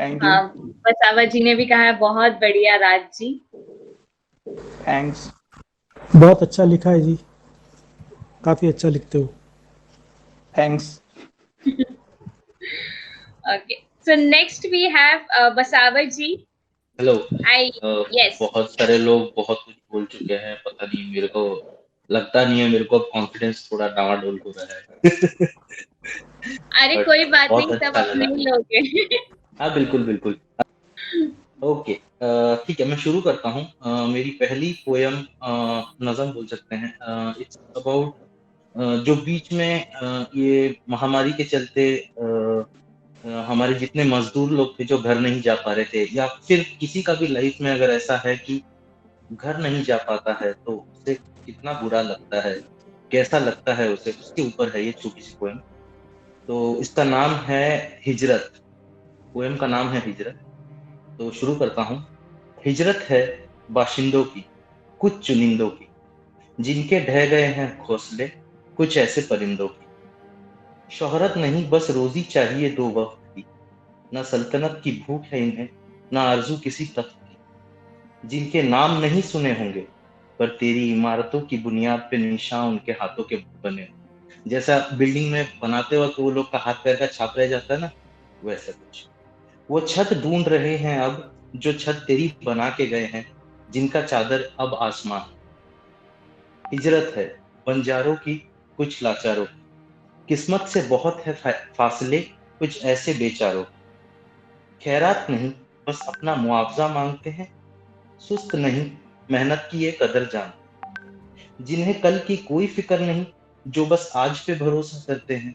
Thank you. हाँ, बसावा जी ने भी कहा है बहुत बढ़िया राज जी। थैंक्स। बहुत अच्छा लिखा है जी, काफी अच्छा लिखते हो। Thanks. Okay, so next we have Basawa ji. Hello. Yes. बहुत सारे लोग बहुत कुछ बोल चुके हैं, पता नहीं, मेरे को लगता नहीं है, मेरे को कॉन्फिडेंस थोड़ा डावाडोल हो रहा है। अरे But कोई बात बहुत नहीं, सब अच्छा अपने लगा। ही लोग हैं। हाँ बिल्कुल बिल्कुल। ओके, ठीक है, मैं शुरू करता हूँ। मेरी पहली पोयम नज़म बोल सकते हैं। इट्स अबाउट जो बीच में ये महामारी के चलते हमारे जितने मजदूर लोग थे जो घर नहीं जा पा रहे थे, या फिर किसी का भी लाइफ में अगर ऐसा है कि घर नहीं जा पाता है तो उसे कितना बुरा लगता है, कैसा लगता है उसे, उसके ऊपर है ये छोटी सी पोएम। तो इसका नाम है हिजरत। पोएम का नाम है हिजरत। तो शुरू करता हूँ। हिजरत है बाशिंदों की, कुछ चुनिंदों की, जिनके ढह गए हैं घोंसले, कुछ ऐसे परिंदों की। शोहरत नहीं बस रोजी चाहिए दो वक्त की, न सल्तनत की भूख है इन्हें, न आरजू किसी तख्त की। जिनके नाम नहीं सुने होंगे, पर तेरी इमारतों की बुनियाद पे निशान उनके हाथों के बने हों। जैसा बिल्डिंग में बनाते वक्त वो लोग का हाथ पैर का छाप रह जाता है ना, वैसा कुछ। वो छत ढूंढ रहे हैं अब, जो छत तेरी बना के गए हैं, जिनका चादर अब आसमां है। हिजरत है बंजारों की, कुछ लाचारों की, किस्मत से बहुत है फासले, कुछ ऐसे बेचारों की। खैरात नहीं बस अपना मुआवजा मांगते हैं, सुस्त नहीं मेहनत की ये कदर जानते, जिन्हें कल की कोई फिक्र नहीं, जो बस आज पे भरोसा करते हैं।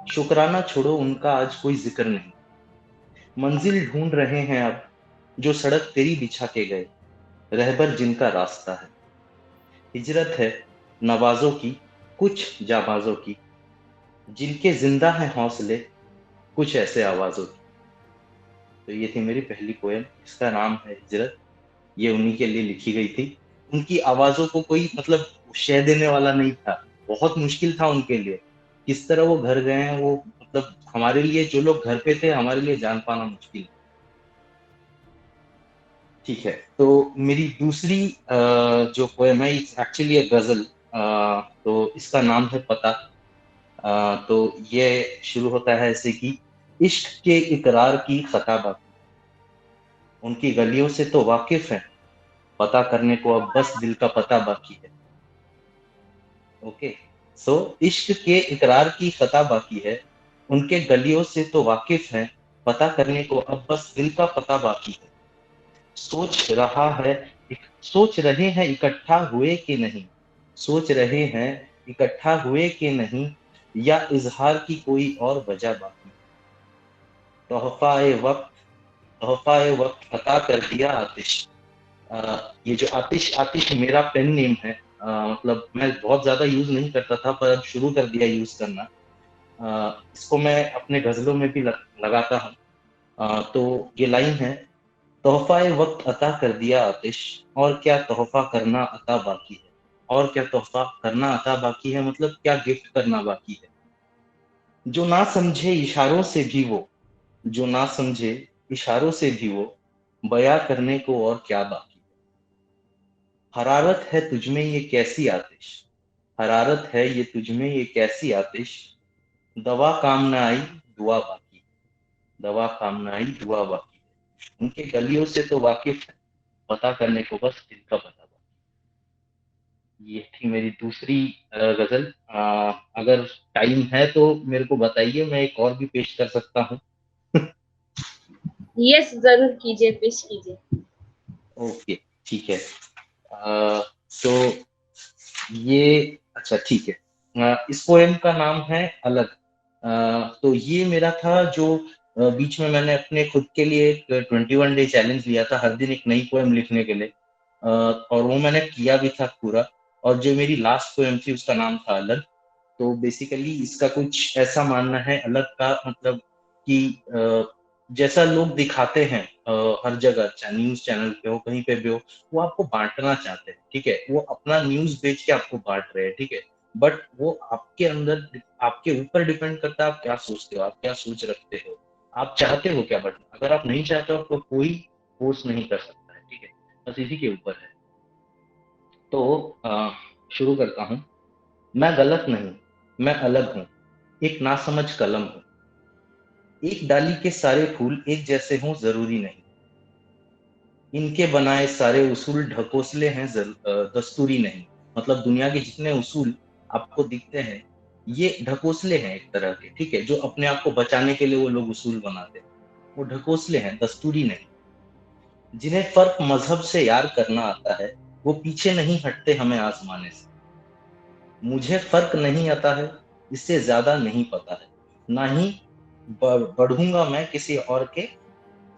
शुक्राना छोड़ो उनका आज कोई जिक्र नहीं, मंजिल ढूंढ रहे हैं अब, जो सड़क तेरी बिछा के गए, रहबर जिनका रास्ता है। हिजरत है नवाजों की, कुछ जाबाजों की, जिनके जिंदा है हौसले, कुछ ऐसे आवाजों की। तो ये थी मेरी पहली पोएम, इसका नाम है हिजरत। ये उन्हीं के लिए लिखी गई थी। उनकी आवाजों को कोई मतलब शह देने वाला नहीं था, बहुत मुश्किल था उनके लिए। किस तरह वो घर गए हैं, वो मतलब हमारे लिए, जो लोग घर पे थे, हमारे लिए जान पाना मुश्किल। ठीक है, तो मेरी दूसरी जो पोएम है, इट्स एक्चुअली अ गजल। तो इसका नाम है पता। तो ये शुरू होता है ऐसे कि इश्क के इकरार की खता बाकी, उनकी गलियों से तो वाकिफ है, पता करने को अब बस दिल का पता बाकी है। ओके, सो इश्क के इकरार की खता बाकी है, उनके गलियों से तो वाकिफ है, पता करने को अब बस दिल का पता बाकी है। सोच रहा है, सोच रहे हैं इकट्ठा हुए कि नहीं, सोच रहे हैं इकट्ठा हुए कि नहीं, या इजहार की कोई और वजह बाकी। तोहफाए वक्त, तोहफाए वक्त अता कर दिया आतिश। ये जो आतिश, आतिश मेरा पेन नेम है। मतलब मैं बहुत ज्यादा यूज नहीं करता था, पर अब शुरू कर दिया यूज करना। इसको मैं अपने गजलों में भी लगाता हूँ। तो ये लाइन है, तोहफाए वक्त अता कर दिया आतिश, और क्या तोहफा करना अता बाकी है। और क्या तोहफा करना अता बाकी है, मतलब क्या गिफ्ट करना बाकी है। जो ना समझे इशारों से भी वो, जो ना समझे इशारों से भी वो, बयां करने को और क्या बाकी। हरारत है तुझमें ये कैसी आतिश, हरारत है ये तुझमें ये कैसी आतिश, दवा काम ना आई दुआ बाकी, दवा काम ना आई दुआ बाकी। उनके गलियों से तो वाकिफ है, पता करने को बस दिल का पता बाकी। ये थी मेरी दूसरी गजल। अगर टाइम है तो मेरे को बताइए, मैं एक और भी पेश कर सकता हूँ। यस, जरूर कीजिए, पेश कीजिए। ओके, ठीक है। तो ये, अच्छा ठीक है, इस पोएम का नाम है अलग। तो ये मेरा था जो बीच में मैंने अपने खुद के लिए एक 21 डे चैलेंज लिया था, हर दिन एक नई पोएम लिखने के लिए, और वो मैंने किया भी था पूरा। और जो मेरी लास्ट पोएम थी उसका नाम था अलग। तो बेसिकली इसका कुछ ऐसा मानना है अलग का, मतलब कि जैसा लोग दिखाते हैं हर जगह, चाहे न्यूज चैनल पे हो, कहीं पे भी हो, वो आपको बांटना चाहते हैं, ठीक है, वो अपना न्यूज बेच के आपको बांट रहे हैं, ठीक है, बट वो आपके अंदर, आपके ऊपर डिपेंड करता है आप क्या सोचते हो, आप क्या सोच रखते हो, आप चाहते हो क्या बांटना। अगर आप नहीं चाहते हो तो कोई फोर्स नहीं कर सकता है, ठीक है, बस इसी के ऊपर है। तो शुरू करता हूँ। मैं गलत नहीं, मैं अलग हूँ, एक नासमझ कलम हूँ, एक डाली के सारे फूल एक जैसे हों जरूरी नहीं, इनके बनाए सारे उसूल ढकोसले हैं दस्तूरी नहीं। मतलब दुनिया के जितने उसूल आपको दिखते हैं ये ढकोसले हैं एक तरह के, ठीक है, जो अपने आप को बचाने के लिए वो लोग उसूल बनाते हैं, वो ढकोसले हैं, दस्तूरी नहीं। जिन्हें फर्क मजहब से यार करना आता है वो पीछे नहीं हटते हमें आजमाने से। मुझे फर्क नहीं आता है, इससे ज्यादा नहीं पता है, ना ही बढ़ूंगा मैं किसी और के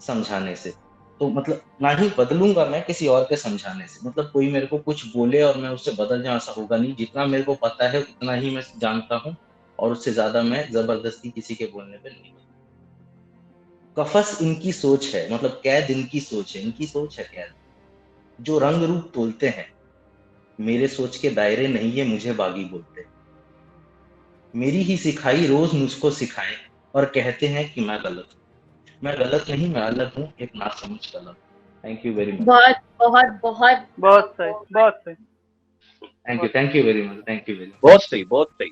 समझाने से। तो मतलब ना ही बदलूंगा मैं किसी और के समझाने से, मतलब कोई मेरे को कुछ बोले और मैं उससे बदल जाऊं ऐसा होगा नहीं। जितना मेरे को पता है उतना ही मैं जानता हूँ, और उससे ज्यादा मैं जबरदस्ती किसी के बोलने पे नहीं। कफस इनकी सोच है, मतलब कैद इनकी सोच है, इनकी सोच है कैद। जो रंग रूप तोलते हैं मेरे सोच के दायरे नहीं है, मुझे बागी बोलते हैं। मेरी ही सिखाई रोज मुझको सिखाए और कहते हैं कि मैं गलत हूँ। मैं गलत नहीं, मैं अलग हूँ, एक नासमझ कलम। Thank you very much. बहुत बहुत बहुत बहुत सही, बहुत सही। Thank you very much, thank you very much. बहुत सही, बहुत सही।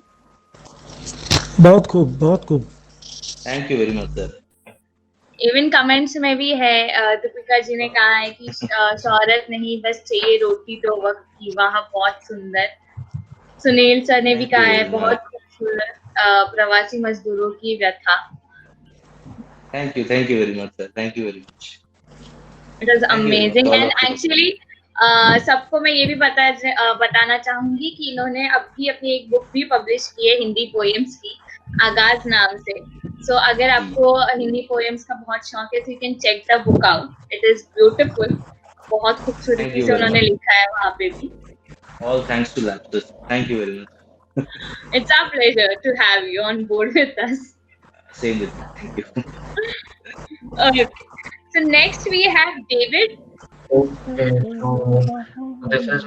बहुत खूब, बहुत खूब। Thank you very much sir. Even comments में भी है, दीपिका जी ने कहा है कि शोहरत नहीं बस चाहिए रोटी तो वक्त की, वाह बहुत सुंदर। सुनील सर ने भी कहा है बहुत खूबसूरत, प्रवासी मजदूरों की व्यथा। Thank you very much sir, thank you very much. It was amazing. And actually सबको मैं ये भी बताना चाहूंगी कि इन्होंने अभी अपनी एक बुक भी पब्लिश की है हिंदी पोएम्स की, आगाज नाम से। सो अगर आपको हिंदी पोएम्स का बहुत शौक है तो you can check the book out, it is beautiful. बहुत खूबसूरती से उन्होंने लिखा है वहाँ पे भी। All thanks to Lapsus. Thank you very much. It's our pleasure to have you on board with us. Same with me. Thank you. Okay. So next we have David. Okay, so this is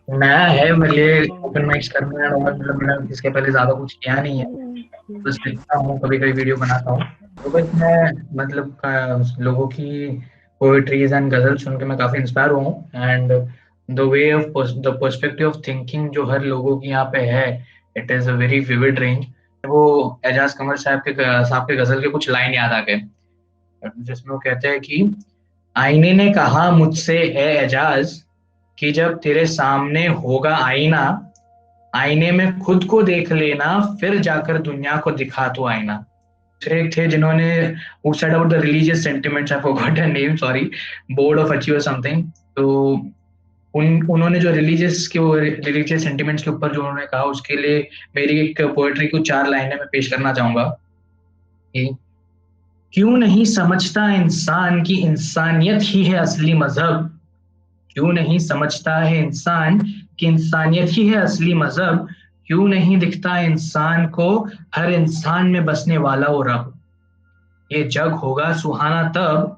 नया है मेरे लिए open mics करना है, और मतलब मैंने इसके पहले ज्यादा कुछ किया नहीं है, बस लिखता हूँ, कभी कभी वीडियो बनाता हूँ। तो बस मैं मतलब लोगों की पोएट्रीज एंड गजल सुन के मैं काफी इंस्पायर हुआ हूँ। And the way of the perspective of thinking जो हर लोगों की यहाँ पे है, it is a very vivid range. वो एजाज कमर साहब के गजल के कुछ लाइन याद आ गए, जिसमें वो कहते हैं कि आईने ने कहा मुझसे ए एजाज कि जब तेरे सामने होगा आईना, आईने में खुद को देख लेना, फिर जाकर दुनिया को दिखा तो आईना। दूसरे एक थे जिन्होंने who said about the religious sentiments, I forgot her name, sorry, board of achieve something। तो उन्होंने जो रिलीजियस सेंटिमेंट्स के ऊपर जो उन्होंने कहा, उसके लिए मेरी एक पोएट्री को 4 लाइनें मैं पेश करना चाहूंगा कि क्यों नहीं समझता इंसान की इंसानियत ही है असली मजहब, क्यों नहीं समझता है इंसान कि इंसानियत ही है असली मजहब, क्यों नहीं दिखता इंसान को हर इंसान में बसने वाला वो रब। ये जग होगा सुहाना तब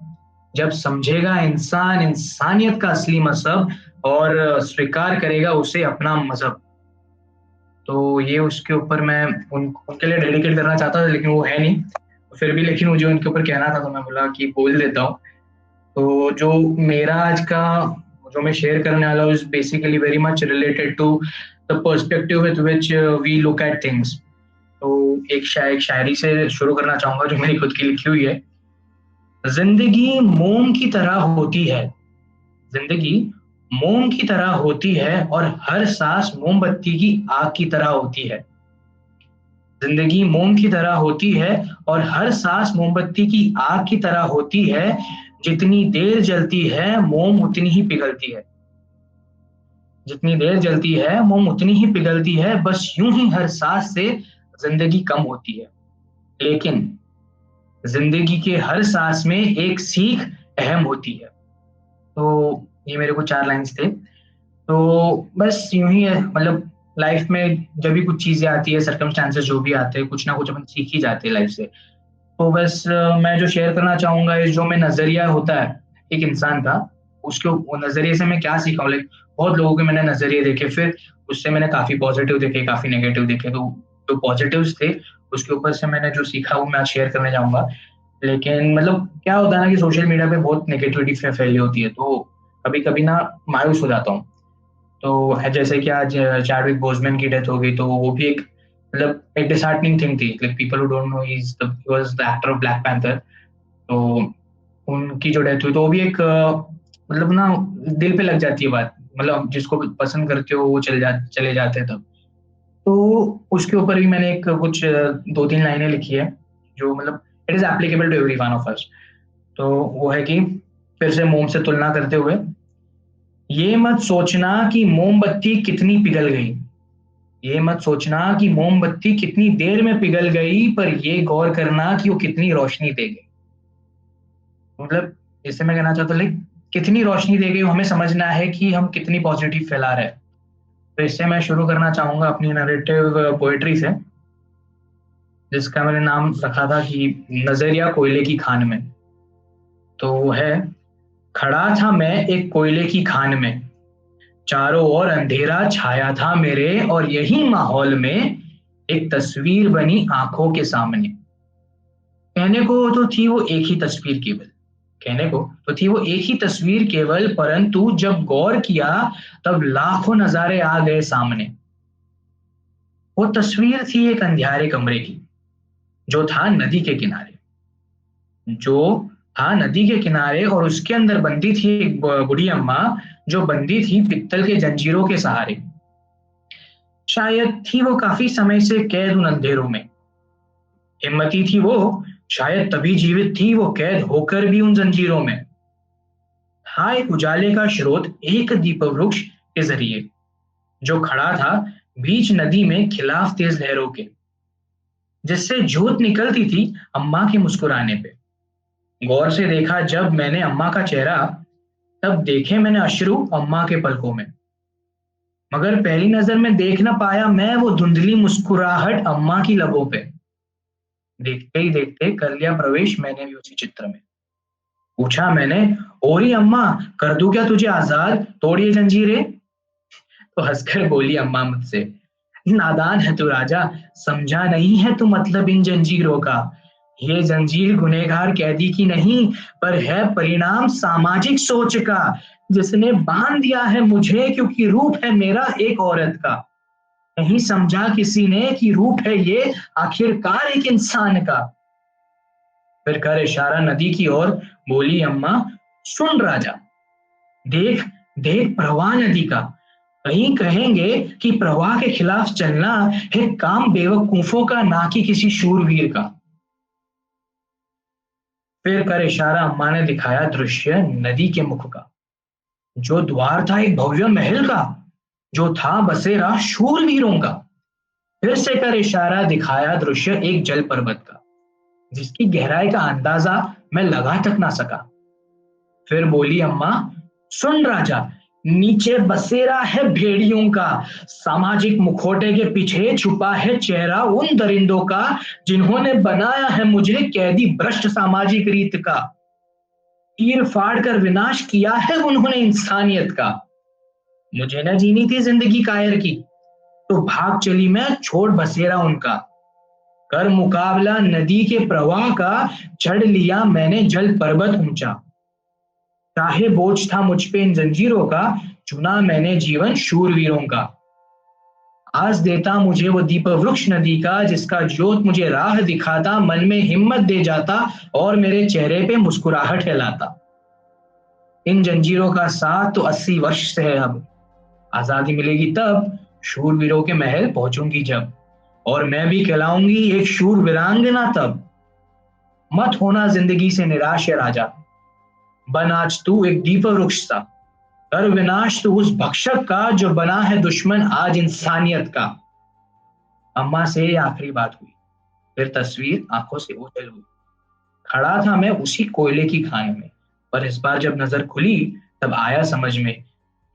जब समझेगा इंसान इंसानियत का असली मजहब और स्वीकार करेगा उसे अपना मजहब। तो ये उसके ऊपर मैं उनके लिए डेडिकेट करना चाहता था, लेकिन वो है नहीं, फिर भी लेकिन मुझे उनके ऊपर कहना था तो मैं बोला कि बोल देता हूँ। तो जो मेरा आज का जो मैं शेयर करने वाला हूँ is basically very much related to the perspective with which we look at things. तो एक शायरी से शुरू करना चाहूंगा जो मेरी खुद की लिखी हुई है। जिंदगी मोम की तरह होती है, जिंदगी मोम की तरह होती है और हर सांस मोमबत्ती की आग की तरह होती है। जिंदगी मोम की तरह होती है और हर सांस मोमबत्ती की आग की तरह होती है। जितनी देर जलती है मोम उतनी ही पिघलती है। जितनी देर जलती है मोम उतनी ही पिघलती है। बस यूं ही हर सांस से जिंदगी कम होती है, लेकिन जिंदगी के हर सांस में एक सीख अहम होती है। तो ये मेरे को 4 लाइन्स थे। तो बस यूं ही है, मतलब लाइफ में जब भी कुछ चीजें आती है, सर्कमस्टांसेस जो भी आते हैं, कुछ ना कुछ अपन सीख ही जाते हैं लाइफ से। तो बस मैं जो शेयर करना चाहूंगा इस जो मैं नजरिया होता है एक इंसान का, उसके वो नजरिए से मैं क्या सीखा हूँ। लाइक बहुत लोगों के मैंने नजरिए देखे, फिर उससे मैंने काफी पॉजिटिव देखे, काफी नेगेटिव देखे। तो जो पॉजिटिव्स थे उसके ऊपर से मैंने जो सीखा वो मैं आज शेयर करने जाऊंगा। लेकिन मतलब क्या होता है ना कि सोशल मीडिया पे बहुत नेगेटिविटी फैली होती है, तो कभी कभी ना मायूस हो जाता हूँ। तो जैसे कि आज चैडविक बोजमैन की डेथ हो गई, तो वो भी एक मतलब एक डिसहार्टनिंग थिंग थी। Like people who don't know he was the actor of black panther. तो उनकी जो डेथ हुई तो वो भी एक मतलब ना दिल पे लग जाती है बात। मतलब जिसको पसंद करते हो वो चले जाते हैं तब। तो उसके ऊपर भी मैंने एक कुछ 2-3 लाइनें लिखी है जो मतलब it is applicable to every one of us. तो वो है कि फिर से मोम से तुलना करते हुए, ये मत सोचना कि मोमबत्ती कितनी पिघल गई। ये मत सोचना कि मोमबत्ती कितनी देर में पिघल गई, पर ये गौर करना कि वो कितनी रोशनी दे गई। मतलब इससे मैं कहना चाहता हूँ कितनी रोशनी दे गई, हमें समझना है कि हम कितनी पॉजिटिव फैला रहे हैं। तो इससे मैं शुरू करना चाहूंगा अपनी नैरेटिव पोएट्री से, जिसका मैंने नाम रखा था कि नजरिया कोयले की खान में। तो वो है, खड़ा था मैं एक कोयले की खान में, चारों ओर अंधेरा छाया था मेरे, और यही माहौल में एक तस्वीर बनी आंखों के सामने। कहने को तो थी वो एक ही तस्वीर केवल, कहने को तो थी वो एक ही तस्वीर केवल, परंतु जब गौर किया तब लाखों नजारे आ गए सामने। वो तस्वीर थी एक अंधियारे कमरे की, जो था नदी के किनारे, और उसके अंदर बंदी थी एक बूढ़ी अम्मा, जो बंदी थी पित्तल के जंजीरों के सहारे। शायद थी वो काफी समय से कैद उन अंधेरों में। हिम्मती थी वो, शायद तभी जीवित थी वो कैद होकर भी उन जंजीरों में। था एक उजाले का स्रोत एक दीप वृक्ष के जरिए, जो खड़ा था बीच नदी में खिलाफ तेज लहरों के, जिससे जोत निकलती थी अम्मा के मुस्कुराने पे। गौर से देखा जब मैंने अम्मा का चेहरा, तब देखे मैंने अश्रु अम्मा के पलकों में, मगर पहली नजर में देख न पाया मैं वो धुंधली मुस्कुराहट अम्मा की लबों पे। देखते ही देखते कर लिया प्रवेश मैंने भी उसी चित्र में। पूछा मैंने, ओरी अम्मा कर दूं क्या तुझे आजाद, तोड़िए जंजीरें। तो हंसकर बोली अम्मा मुझसे, नादान है तू राजा, समझा नहीं है तू मतलब इन जंजीरों का। ये जंजीर गुनहगार कैदी की नहीं, पर है परिणाम सामाजिक सोच का, जिसने बांध दिया है मुझे क्योंकि रूप है मेरा एक औरत का। नहीं समझा किसी ने कि रूप है ये आखिरकार एक इंसान का। फिर कर इशारा नदी की ओर, बोली अम्मा, सुन राजा, देख देख प्रवाह नदी का। कहीं कहेंगे कि प्रवाह के खिलाफ चलना है काम बेवकूफों का, ना कि किसी शूरवीर का। फिर कर इशारा अम्मा ने दिखाया दृश्य नदी के मुख का, जो द्वार था एक भव्य महल का, जो था बसेरा शूरवीरों का। फिर से कर इशारा दिखाया दृश्य एक जल पर्वत का, जिसकी गहराई का अंदाजा मैं लगा तक ना सका। फिर बोली अम्मा, सुन राजा, नीचे बसेरा है भेड़ियों का, सामाजिक मुखौटे के पीछे छुपा है चेहरा उन दरिंदों का, जिन्होंने बनाया है मुझे कैदी भ्रष्ट सामाजिक रीत का। तीर फाड़ कर विनाश किया है उन्होंने इंसानियत का। मुझे न जीनी थी जिंदगी कायर की, तो भाग चली मैं छोड़ बसेरा उनका। कर मुकाबला नदी के प्रवाह का, चढ़ लिया मैंने जल पर्वत ऊंचा। चाहे बोझ था मुझ पे इन जंजीरों का, चुना मैंने जीवन शूरवीरों का। आज देता मुझे वो दीप वृक्ष नदी का, जिसका ज्योत मुझे राह दिखाता, मन में हिम्मत दे जाता और मेरे चेहरे पे मुस्कुराहट फैलाता। इन जंजीरों का साथ तो 80 वर्ष से है अब। आजादी मिलेगी तब, शूरवीरों के महल पहुंचूंगी जब, और मैं भी कहलाऊंगी एक शूर वीरांगना तब। मत होना जिंदगी से निराश है राजा, बन आज तू एक दीपक वृक्ष सा, कर विनाश तू उस भक्षक का जो बना है दुश्मन आज इंसानियत का। अम्मा से आखिरी बात हुई, फिर तस्वीर आंखों से ओझल हुई। खड़ा था मैं उसी कोयले की खान में, पर इस बार जब नजर खुली तब आया समझ में,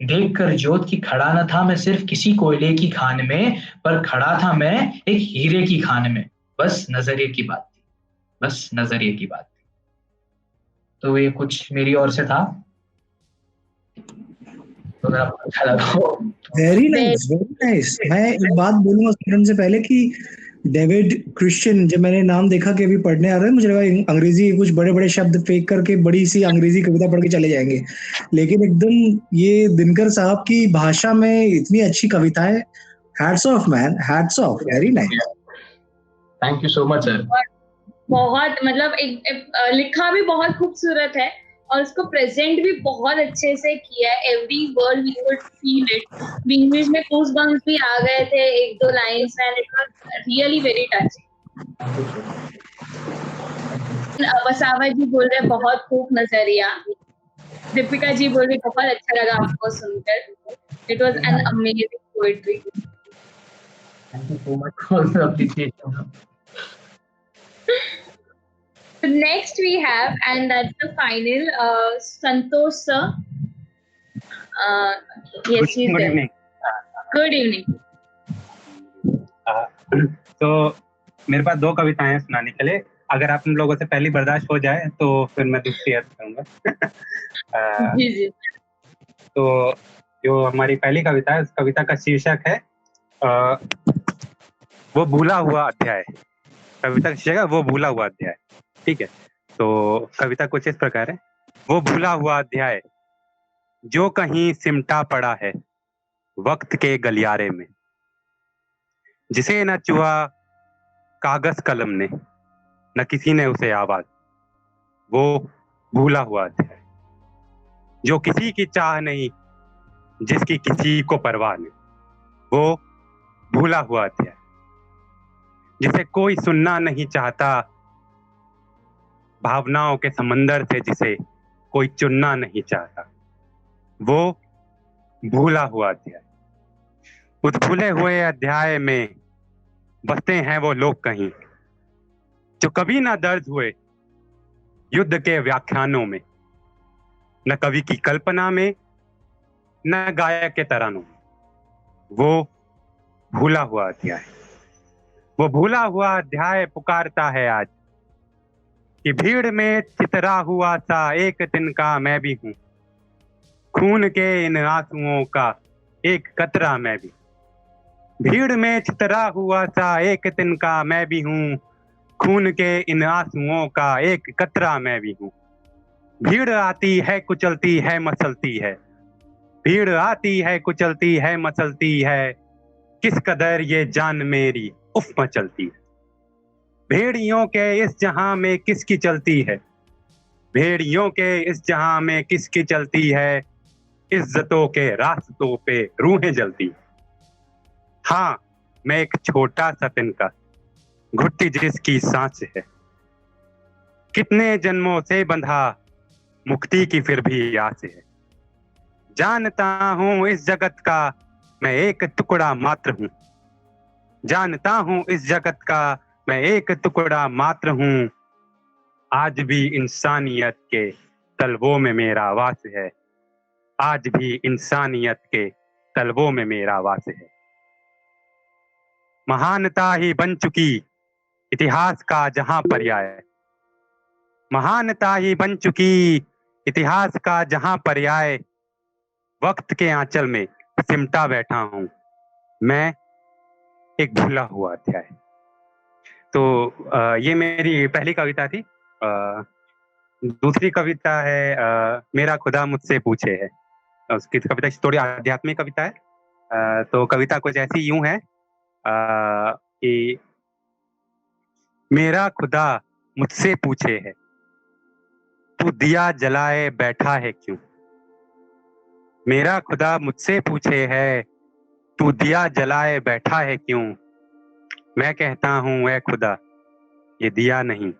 देखकर जोत की खड़ा न था मैं सिर्फ किसी कोयले की खान में, पर खड़ा था मैं एक हीरे की खान में। बस नजरिए की बात थी, बस नजरिए की बात थी। तो ये कुछ मेरी ओर से था, तो अगर आपको अच्छा लगा हो। Very nice, very nice. मैं एक बात बोलूंगा स्टूडेंट से पहले कि डेविड क्रिश्चियन, जब मैंने नाम देखा कि अभी पढ़ने आ रहे हैं, मुझे लगा अंग्रेजी कुछ बड़े बड़े शब्द फेंक करके बड़ी सी अंग्रेजी कविता पढ़ के चले जाएंगे, लेकिन एकदम ये दिनकर साहब की भाषा में इतनी अच्छी कविताएं। Hats off man, hats off, very nice. Thank you so much sir. बहुत मतलब लिखा भी बहुत खूबसूरत है और उसको प्रेजेंट भी बहुत अच्छे से किया है। Every word we could feel it. English में गूज़बम्प्स भी आ गए थे एक दो लाइंस में, and it was really very touching. Vasava ji बोल रहे बहुत खूब नजरिया। दीपिका जी बोल रही बहुत अच्छा लगा आपको सुनकर। It was an amazing poetry. Thank you so much for the appreciation. Next we have, and that's the final, Santosh sir. Yes, he's Good there. evening. Good evening. तो मेरे पास 2 कविताएं हैं सुनाने के लिए। अगर आप उन लोगों से पहली बर्दाश्त हो जाए तो फिर मैं दूसरी अर्ज करूंगा। जी जी। तो जो हमारी पहली कविता है, उस कविता का शीर्षक है वो भूला हुआ अध्याय। कविता का शीर्षक है वो भूला हुआ अध्याय। ठीक है, तो कविता कुछ इस प्रकार है। वो भूला हुआ अध्याय जो कहीं सिमटा पड़ा है वक्त के गलियारे में, जिसे न छुआ कागज कलम ने, न किसी ने उसे आवाज। वो भूला हुआ अध्याय जो किसी की चाह नहीं, जिसकी किसी को परवाह नहीं। वो भूला हुआ अध्याय जिसे कोई सुनना नहीं चाहता, भावनाओं के समंदर से जिसे कोई चुनना नहीं चाहता। वो भूला हुआ अध्याय। उस भूले हुए अध्याय में बसते हैं वो लोग कहीं जो कभी ना दर्ज हुए युद्ध के व्याख्यानों में, न कवि की कल्पना में, न गायक के तरानों में। वो भूला हुआ अध्याय। वो भूला हुआ अध्याय पुकारता है आज कि भीड़ में चितरा हुआ सा एक तिनका मैं भी हूं, खून के इन आंसुओं का एक कतरा मैं भी। भीड़ में चितरा हुआ सा एक तिनका मैं भी हूं, खून के इन आंसुओं का एक कतरा मैं भी हूं। भीड़ आती है कुचलती है मसलती है, भीड़ आती है कुचलती है मसलती है, किस कदर ये जान मेरी उफ मचलती है। भेड़ियों के इस जहां में किसकी चलती है, भेड़ियों के इस जहां में किसकी चलती है, इज्जतों के रास्तों पे रूहें जलती। हाँ, मैं एक छोटा सा तिनका, घुटती जिसकी सांस है, कितने जन्मों से बंधा मुक्ति की फिर भी आस है। जानता हूं इस जगत का मैं एक टुकड़ा मात्र हूं, जानता हूं इस जगत का मैं एक टुकड़ा मात्र हूं। आज भी इंसानियत के तलवों में मेरा वास है, आज भी इंसानियत के तलवों में मेरा वास है। महानता ही बन चुकी इतिहास का जहां पर्याय, महानता ही बन चुकी इतिहास का जहां पर्याय, वक्त के आंचल में सिमटा बैठा हूं मैं एक भूला हुआ अध्याय। तो ये मेरी पहली कविता थी। दूसरी कविता है मेरा खुदा मुझसे पूछे है। उसकी कविता थोड़ी आध्यात्मिक कविता है। तो कविता कुछ ऐसी यूं है कि मेरा खुदा मुझसे पूछे है, तू दिया जलाए बैठा है क्यों, मेरा खुदा मुझसे पूछे है तू दिया जलाए बैठा है क्यों? मैं कहता हूँ ऐ खुदा ये दिया नहीं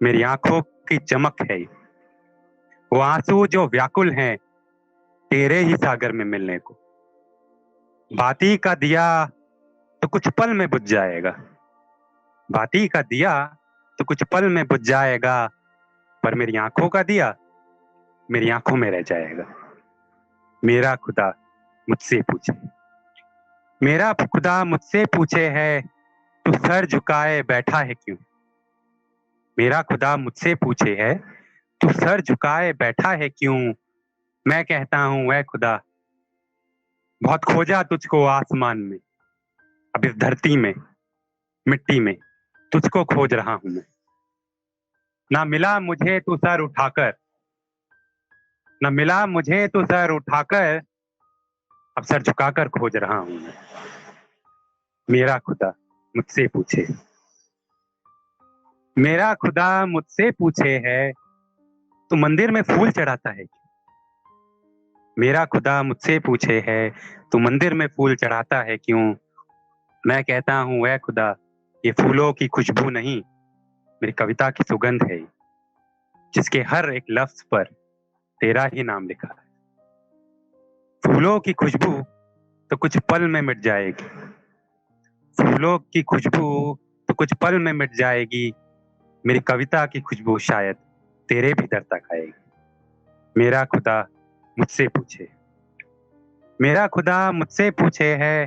मेरी आंखों की चमक है। वो आंसू जो व्याकुल हैं तेरे ही सागर में मिलने को। बाती का दिया तो कुछ पल में बुझ जाएगा, बाती का दिया तो कुछ पल में बुझ जाएगा, पर मेरी आंखों का दिया मेरी आंखों में रह जाएगा। मेरा खुदा मुझसे पूछे, मेरा खुदा मुझसे पूछे है तू सर झुकाए बैठा है क्यों? मेरा खुदा मुझसे पूछे है तू सर झुकाए बैठा है क्यों? मैं कहता हूँ ऐ खुदा बहुत खोजा तुझको आसमान में, अब इस धरती में मिट्टी में तुझको खोज रहा हूं मैं। ना मिला मुझे तू सर उठाकर, ना मिला मुझे तू सर उठाकर, अब सर झुकाकर खोज रहा हूं मैं। मेरा खुदा मुझसे पूछे, मेरा खुदा मुझसे पूछे है तू मंदिर में फूल चढ़ाता है क्यों? मेरा खुदा मुझसे पूछे है तू मंदिर में फूल चढ़ाता है क्यों? मैं कहता हूँ ऐ खुदा ये फूलों की खुशबू नहीं मेरी कविता की सुगंध है, जिसके हर एक लफ्ज पर तेरा ही नाम लिखा है। फूलों की खुशबू तो कुछ पल में मिट जाएगी, फूलों की खुशबू तो कुछ पल में मिट जाएगी, मेरी कविता की खुशबू शायद तेरे भीतर तक आएगी। मेरा खुदा मुझसे पूछे, मेरा खुदा मुझसे पूछे है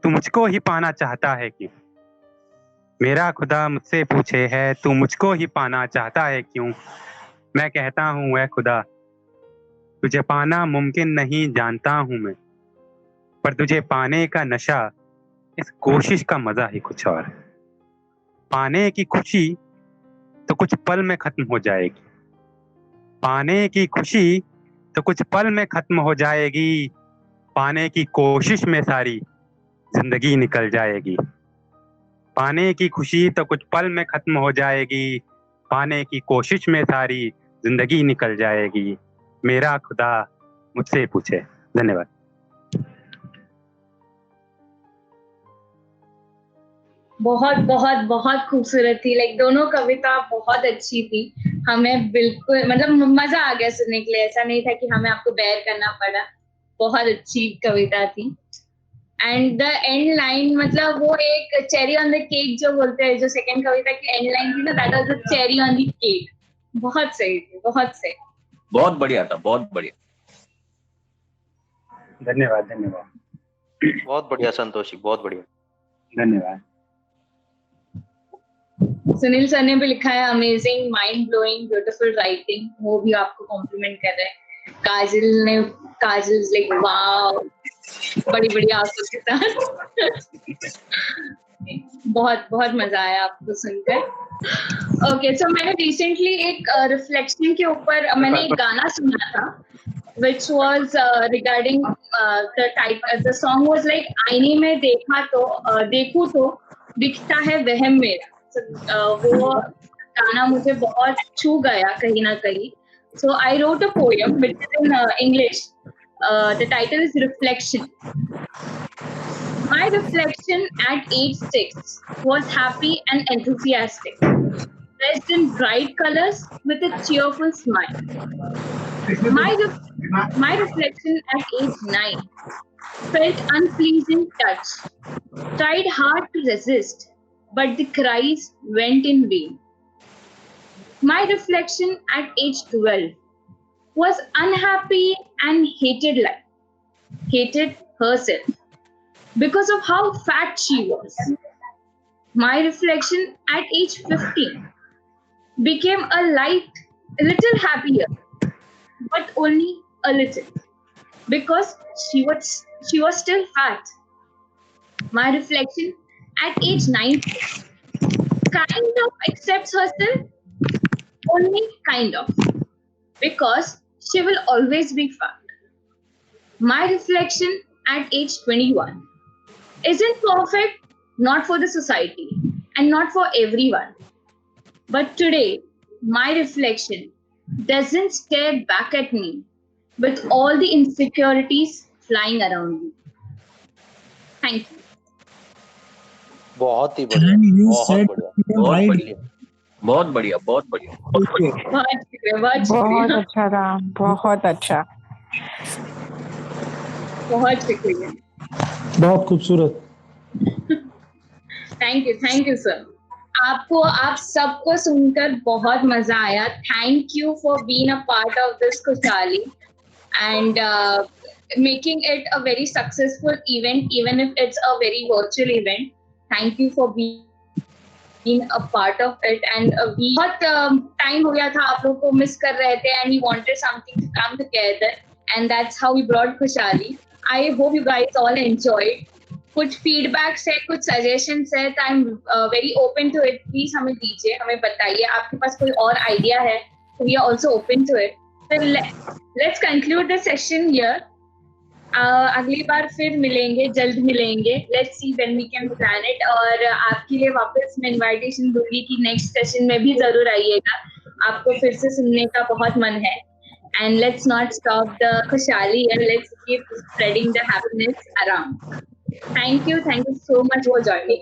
तू मुझको ही पाना चाहता है क्यों? मेरा खुदा मुझसे पूछे है तू मुझको ही पाना चाहता है क्यों? मैं कहता हूँ ऐ खुदा तुझे पाना मुमकिन नहीं जानता हूं मैं, पर तुझे पाने का नशा इस कोशिश का मजा ही कुछ और है। पाने की खुशी तो कुछ पल में खत्म हो जाएगी, पाने की खुशी तो कुछ पल में खत्म हो जाएगी, पाने की कोशिश में सारी जिंदगी निकल जाएगी। पाने की खुशी तो कुछ पल में खत्म हो जाएगी, पाने की कोशिश में सारी जिंदगी निकल जाएगी। मेरा खुदा मुझसे पूछे। धन्यवाद। बहुत बहुत बहुत खूबसूरत थी। लाइक दोनों कविता बहुत अच्छी थी। हमें बिल्कुल मतलब मजा आ गया सुनने के लिए। ऐसा नहीं था कि हमें आपको बेयर करना पड़ा। बहुत अच्छी कविता थी। एंड द एंड लाइन मतलब वो एक चेरी ऑन द केक जो बोलते हैं, जो सेकंड कविता की एंड लाइन थी ना, that was the cherry on the cake. बहुत सही थी, बहुत सही, बहुत बढ़िया था, बहुत बढ़िया। धन्यवाद धन्यवाद। बहुत बढ़िया संतोषी, बहुत बढ़िया, धन्यवाद। सुनील सर ने भी लिखा है amazing, mind blowing, beautiful writing. वो भी आपको कॉम्प्लीमेंट कर रहे हैं। काजल लाइक वाओ, बड़ी बड़ी आंखों के साथ। बहुत बहुत मजा आया आपको सुनकर। ओके, सो मैंने रिसेंटली एक रिफ्लेक्शन के ऊपर मैंने एक गाना सुना था, which was regarding the song was like आईने में देखूं तो दिखता है वहम मेरा। वो गाना मुझे बहुत छू गया कहीं ना कहीं। So I wrote a poem which is in English. The title is Reflection. My reflection at age 6 was happy and enthusiastic, dressed in bright colors with a cheerful smile. My reflection at age 9 felt unpleasing touch, tried hard to resist, but the cries went in vain. My reflection at age 12 was unhappy and hated life, hated herself because of how fat she was. My reflection at age 15 became a little happier, but only a little, because she was still fat. My reflection at age 19 kind of accepts herself, only kind of, because she will always be fat. My reflection at age 21 isn't perfect, not for the society and not for everyone. But today, my reflection doesn't stare back at me. with all the insecurities flying around you. Thank you. बहुत ही बढ़िया, बहुत बढ़िया, बहुत बढ़िया, बहुत बढ़िया, बहुत बढ़िया। बहुत अच्छा था, बहुत अच्छा। बहुत शुक्रिया। बहुत खूबसूरत। Thank you sir. आपको आप सबको सुनकर बहुत मजा आया। Thank you for being a part of this खुशहाली and making it a very successful event, even if it's a very virtual event. Thank you for being a part of it. And बहुत time हो गया था, आप लोग को miss कर रहे थे, and we wanted something to come together, and that's how we brought खुशहाली. I hope you guys all enjoyed. कुछ फीडबैक्स है, कुछ सजेशंस है, तो I am very open to it. Please हमें दीजिए, हमें बताइए। आपके पास कोई और आइडिया है तो we are also open to it. Let's conclude the session here. अगली बार फिर मिलेंगे, जल्द मिलेंगे। Let's see when we can plan it. और आपके लिए वापस मैं इनविटेशन दूंगी कि नेक्स्ट सेशन में भी जरूर आइएगा, आपको फिर से सुनने का बहुत मन है। And let's not stop the खुशहाली and let's keep spreading the happiness around. Thank you so much for joining.